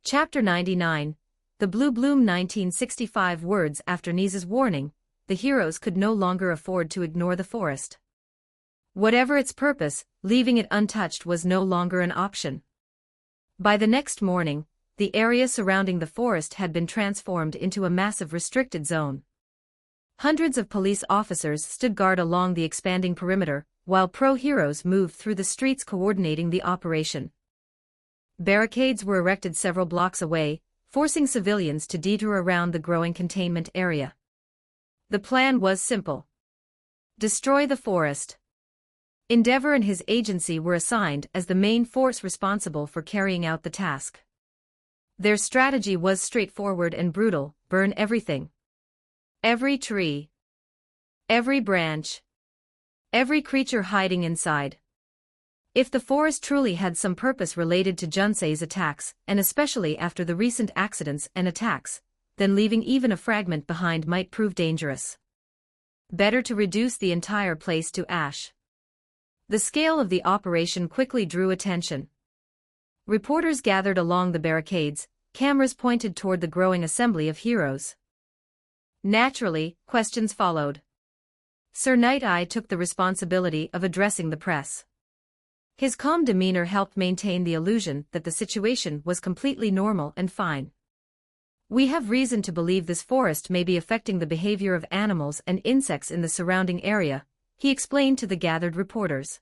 Chapter 99, The Blue Bloom. 1965 words after Nisa's warning, the heroes could no longer afford to ignore the forest. Whatever its purpose, leaving it untouched was no longer an option. By the next morning, the area surrounding the forest had been transformed into a massive restricted zone. Hundreds of police officers stood guard along the expanding perimeter, while pro-heroes moved through the streets coordinating the operation. Barricades were erected several blocks away, forcing civilians to detour around the growing containment area. The plan was simple. Destroy the forest. Endeavor and his agency were assigned as the main force responsible for carrying out the task. Their strategy was straightforward and brutal: burn everything. Every tree. Every branch. Every creature hiding inside. If the forest truly had some purpose related to Junsei's attacks, and especially after the recent accidents and attacks, then leaving even a fragment behind might prove dangerous. Better to reduce the entire place to ash. The scale of the operation quickly drew attention. Reporters gathered along the barricades, cameras pointed toward the growing assembly of heroes. Naturally, questions followed. Sir Night Eye took the responsibility of addressing the press. His calm demeanor helped maintain the illusion that the situation was completely normal and fine. We have reason to believe this forest may be affecting the behavior of animals and insects in the surrounding area, he explained to the gathered reporters.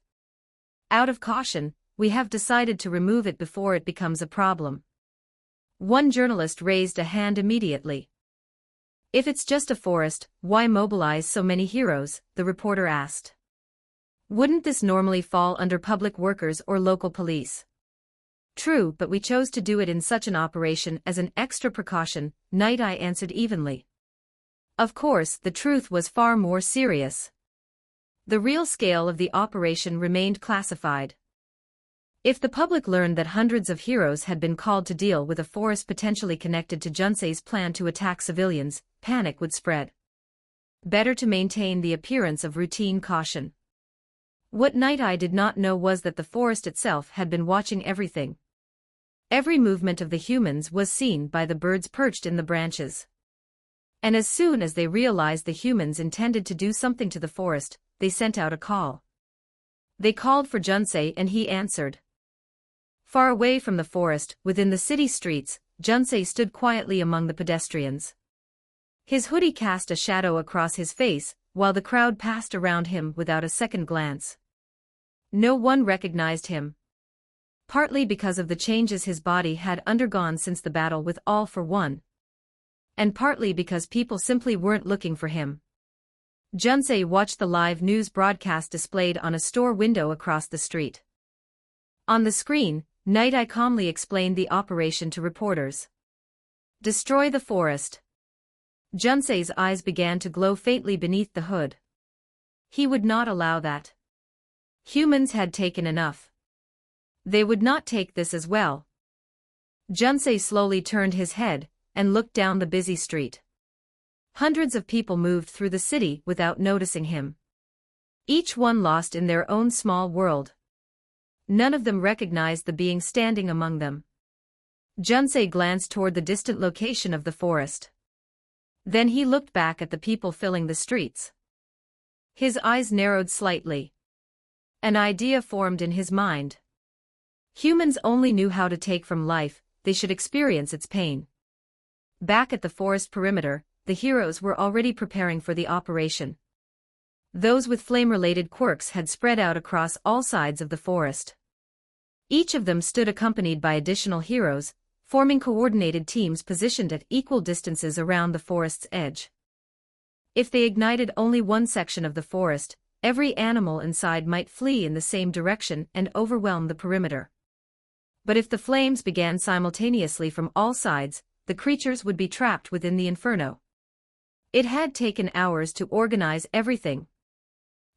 Out of caution, we have decided to remove it before it becomes a problem. One journalist raised a hand immediately. If it's just a forest, why mobilize so many heroes? The reporter asked. Wouldn't this normally fall under public workers or local police? True, but we chose to do it in such an operation as an extra precaution, Night Eye answered evenly. Of course, the truth was far more serious. The real scale of the operation remained classified. If the public learned that hundreds of heroes had been called to deal with a forest potentially connected to Junsei's plan to attack civilians, panic would spread. Better to maintain the appearance of routine caution. What Night Eye did not know was that the forest itself had been watching everything. Every movement of the humans was seen by the birds perched in the branches. And as soon as they realized the humans intended to do something to the forest, they sent out a call. They called for Junsei and he answered. Far away from the forest, within the city streets, Junsei stood quietly among the pedestrians. His hoodie cast a shadow across his face, while the crowd passed around him without a second glance. No one recognized him. Partly because of the changes his body had undergone since the battle with All for One. And partly because people simply weren't looking for him. Junsei watched the live news broadcast displayed on a store window across the street. On the screen, Night Eye calmly explained the operation to reporters. Destroy the forest. Junsei's eyes began to glow faintly beneath the hood. He would not allow that. Humans had taken enough. They would not take this as well. Junsei slowly turned his head and looked down the busy street. Hundreds of people moved through the city without noticing him. Each one lost in their own small world. None of them recognized the being standing among them. Junsei glanced toward the distant location of the forest. Then he looked back at the people filling the streets. His eyes narrowed slightly. An idea formed in his mind. Humans only knew how to take from life, they should experience its pain. Back at the forest perimeter, the heroes were already preparing for the operation. Those with flame-related quirks had spread out across all sides of the forest. Each of them stood accompanied by additional heroes, forming coordinated teams positioned at equal distances around the forest's edge. If they ignited only one section of the forest, every animal inside might flee in the same direction and overwhelm the perimeter. But if the flames began simultaneously from all sides, the creatures would be trapped within the inferno. It had taken hours to organize everything.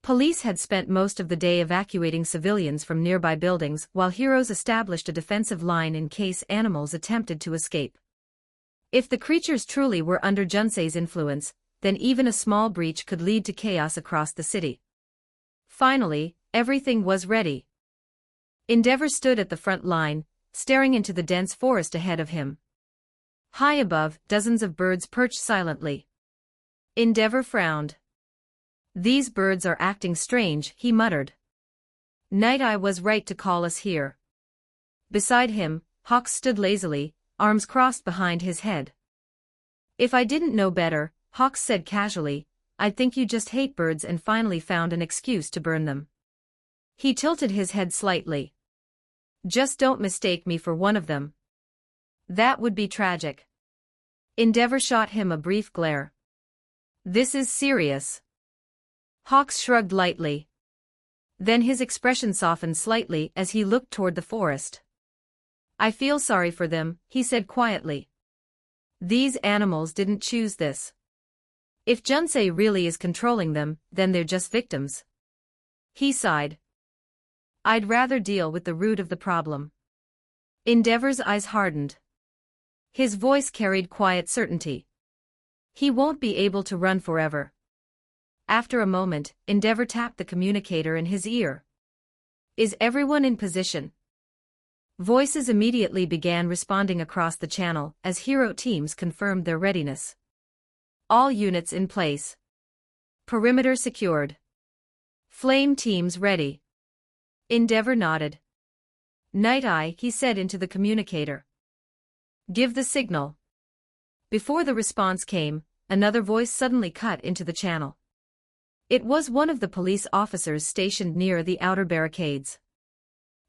Police had spent most of the day evacuating civilians from nearby buildings while heroes established a defensive line in case animals attempted to escape. If the creatures truly were under Junsei's influence, then even a small breach could lead to chaos across the city. Finally, everything was ready. Endeavor stood at the front line, staring into the dense forest ahead of him. High above, dozens of birds perched silently. Endeavor frowned. "These birds are acting strange," he muttered. "Night Eye was right to call us here." Beside him, Hawks stood lazily, arms crossed behind his head. "If I didn't know better," Hawks said casually, "I'd think you just hate birds and finally found an excuse to burn them." He tilted his head slightly. "Just don't mistake me for one of them. That would be tragic." Endeavor shot him a brief glare. "This is serious." Hawks shrugged lightly. Then his expression softened slightly as he looked toward the forest. "I feel sorry for them," he said quietly. "These animals didn't choose this. If Junsei really is controlling them, then they're just victims." He sighed. "I'd rather deal with the root of the problem." Endeavor's eyes hardened. His voice carried quiet certainty. "He won't be able to run forever." After a moment, Endeavor tapped the communicator in his ear. "Is everyone in position?" Voices immediately began responding across the channel as hero teams confirmed their readiness. "All units in place. Perimeter secured. Flame teams ready." Endeavor nodded. "Night Eye," he said into the communicator. "Give the signal." Before the response came, another voice suddenly cut into the channel. It was one of the police officers stationed near the outer barricades.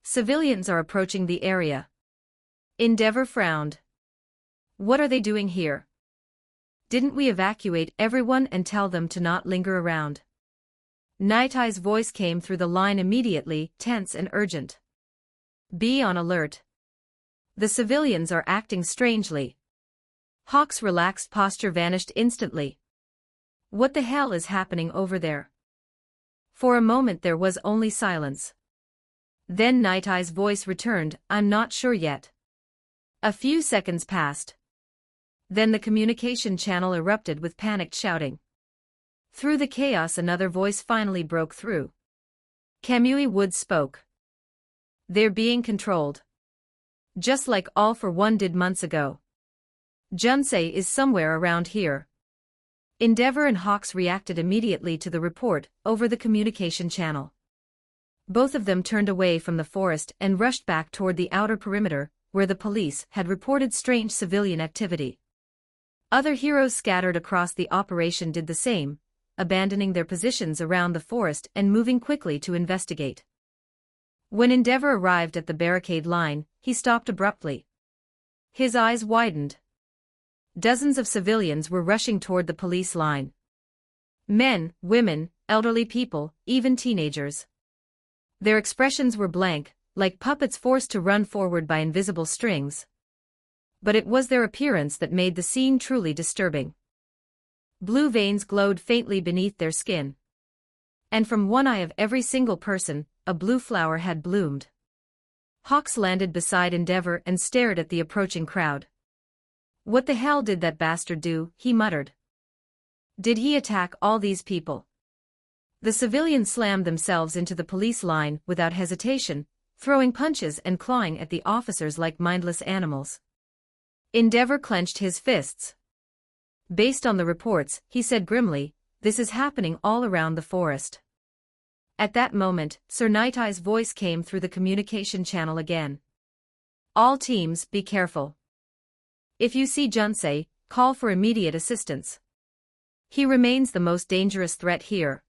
"Civilians are approaching the area." Endeavor frowned. "What are they doing here? Didn't we evacuate everyone and tell them to not linger around?" Night Eye's voice came through the line immediately, tense and urgent. "Be on alert. The civilians are acting strangely." Hawk's relaxed posture vanished instantly. "What the hell is happening over there?" For a moment there was only silence. Then Night Eye's voice returned, "I'm not sure yet." A few seconds passed. Then the communication channel erupted with panicked shouting. Through the chaos another voice finally broke through. Kamui Wood spoke. "They're being controlled. Just like All for One did months ago. Junsei is somewhere around here." Endeavor and Hawks reacted immediately to the report over the communication channel. Both of them turned away from the forest and rushed back toward the outer perimeter, where the police had reported strange civilian activity. Other heroes scattered across the operation did the same, abandoning their positions around the forest and moving quickly to investigate. When Endeavor arrived at the barricade line, he stopped abruptly. His eyes widened. Dozens of civilians were rushing toward the police line. Men, women, elderly people, even teenagers. Their expressions were blank, like puppets forced to run forward by invisible strings. But it was their appearance that made the scene truly disturbing. Blue veins glowed faintly beneath their skin. And from one eye of every single person, a blue flower had bloomed. Hawks landed beside Endeavor and stared at the approaching crowd. "What the hell did that bastard do?" he muttered. "Did he attack all these people?" The civilians slammed themselves into the police line without hesitation, throwing punches and clawing at the officers like mindless animals. Endeavor clenched his fists. "Based on the reports," he said grimly, "this is happening all around the forest." At that moment, Sir Night Eye's voice came through the communication channel again. "All teams, be careful. If you see Junsei, call for immediate assistance. He remains the most dangerous threat here."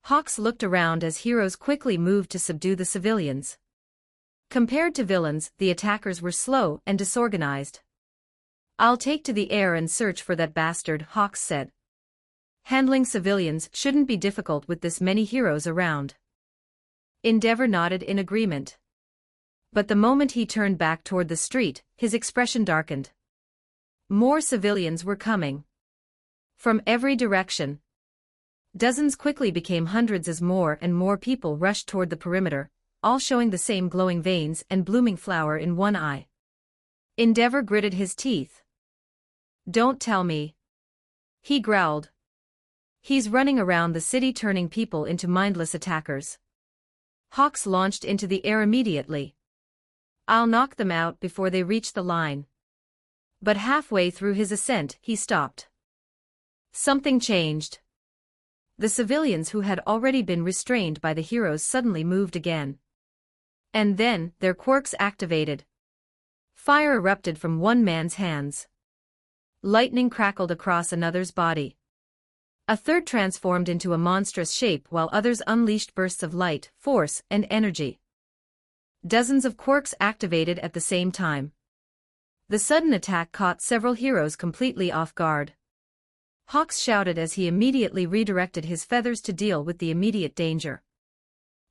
Hawks looked around as heroes quickly moved to subdue the civilians. Compared to villains, the attackers were slow and disorganized. "I'll take to the air and search for that bastard," Hawks said. "Handling civilians shouldn't be difficult with this many heroes around." Endeavor nodded in agreement. But the moment he turned back toward the street, his expression darkened. More civilians were coming. From every direction. Dozens quickly became hundreds as more and more people rushed toward the perimeter, all showing the same glowing veins and blooming flower in one eye. Endeavor gritted his teeth. "Don't tell me," he growled. "He's running around the city turning people into mindless attackers." Hawks launched into the air immediately. "I'll knock them out before they reach the line." But halfway through his ascent he stopped. Something changed. The civilians who had already been restrained by the heroes suddenly moved again. And then, their quirks activated. Fire erupted from one man's hands. Lightning crackled across another's body. A third transformed into a monstrous shape while others unleashed bursts of light, force, and energy. Dozens of quirks activated at the same time. The sudden attack caught several heroes completely off guard. Hawks shouted as he immediately redirected his feathers to deal with the immediate danger.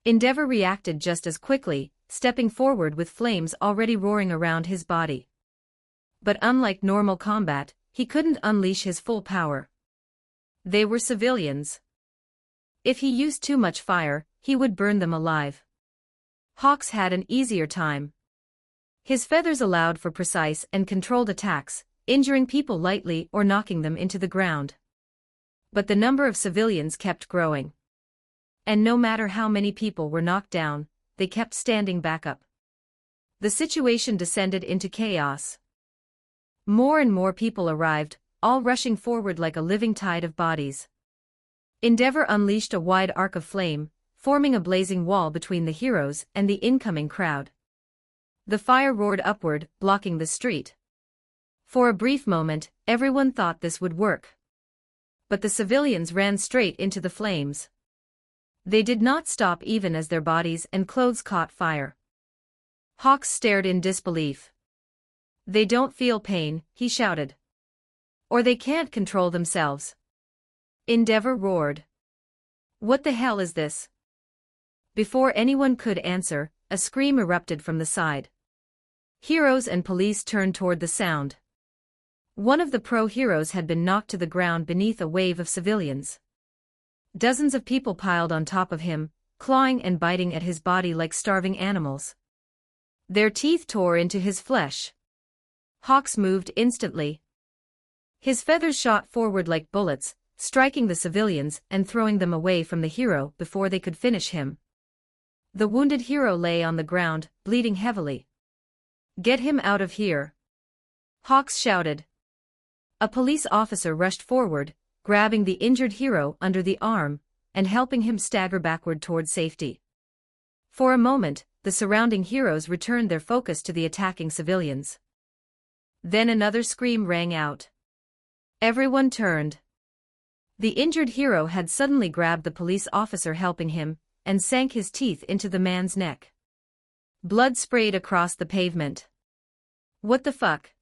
Endeavor reacted just as quickly, stepping forward with flames already roaring around his body. But unlike normal combat, he couldn't unleash his full power. They were civilians. If he used too much fire, he would burn them alive. Hawks had an easier time. His feathers allowed for precise and controlled attacks, injuring people lightly or knocking them into the ground. But the number of civilians kept growing. And no matter how many people were knocked down, they kept standing back up. The situation descended into chaos. More and more people arrived, all rushing forward like a living tide of bodies. Endeavor unleashed a wide arc of flame, forming a blazing wall between the heroes and the incoming crowd. The fire roared upward, blocking the street. For a brief moment, everyone thought this would work. But the civilians ran straight into the flames. They did not stop even as their bodies and clothes caught fire. Hawks stared in disbelief. "They don't feel pain," he shouted. "Or they can't control themselves." Endeavor roared. "What the hell is this?" Before anyone could answer, a scream erupted from the side. Heroes and police turned toward the sound. One of the pro-heroes had been knocked to the ground beneath a wave of civilians. Dozens of people piled on top of him, clawing and biting at his body like starving animals. Their teeth tore into his flesh. Hawks moved instantly. His feathers shot forward like bullets, striking the civilians and throwing them away from the hero before they could finish him. The wounded hero lay on the ground, bleeding heavily. "Get him out of here!" Hawks shouted. A police officer rushed forward, grabbing the injured hero under the arm and helping him stagger backward toward safety. For a moment, the surrounding heroes returned their focus to the attacking civilians. Then another scream rang out. Everyone turned. The injured hero had suddenly grabbed the police officer helping him and sank his teeth into the man's neck. Blood sprayed across the pavement. "What the fuck?"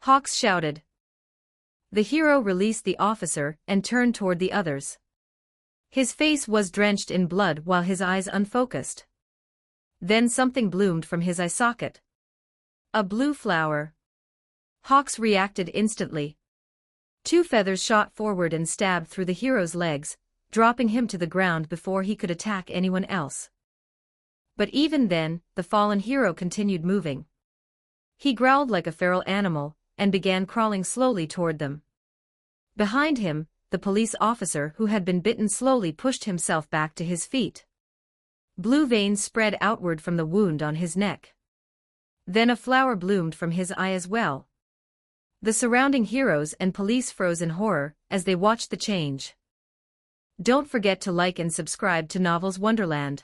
Hawks shouted. The hero released the officer and turned toward the others. His face was drenched in blood while his eyes unfocused. Then something bloomed from his eye socket. A blue flower. Hawks reacted instantly. Two feathers shot forward and stabbed through the hero's legs, dropping him to the ground before he could attack anyone else. But even then, the fallen hero continued moving. He growled like a feral animal and began crawling slowly toward them. Behind him, the police officer who had been bitten slowly pushed himself back to his feet. Blue veins spread outward from the wound on his neck. Then a flower bloomed from his eye as well. The surrounding heroes and police froze in horror as they watched the change. Don't forget to like and subscribe to Novels Wonderland.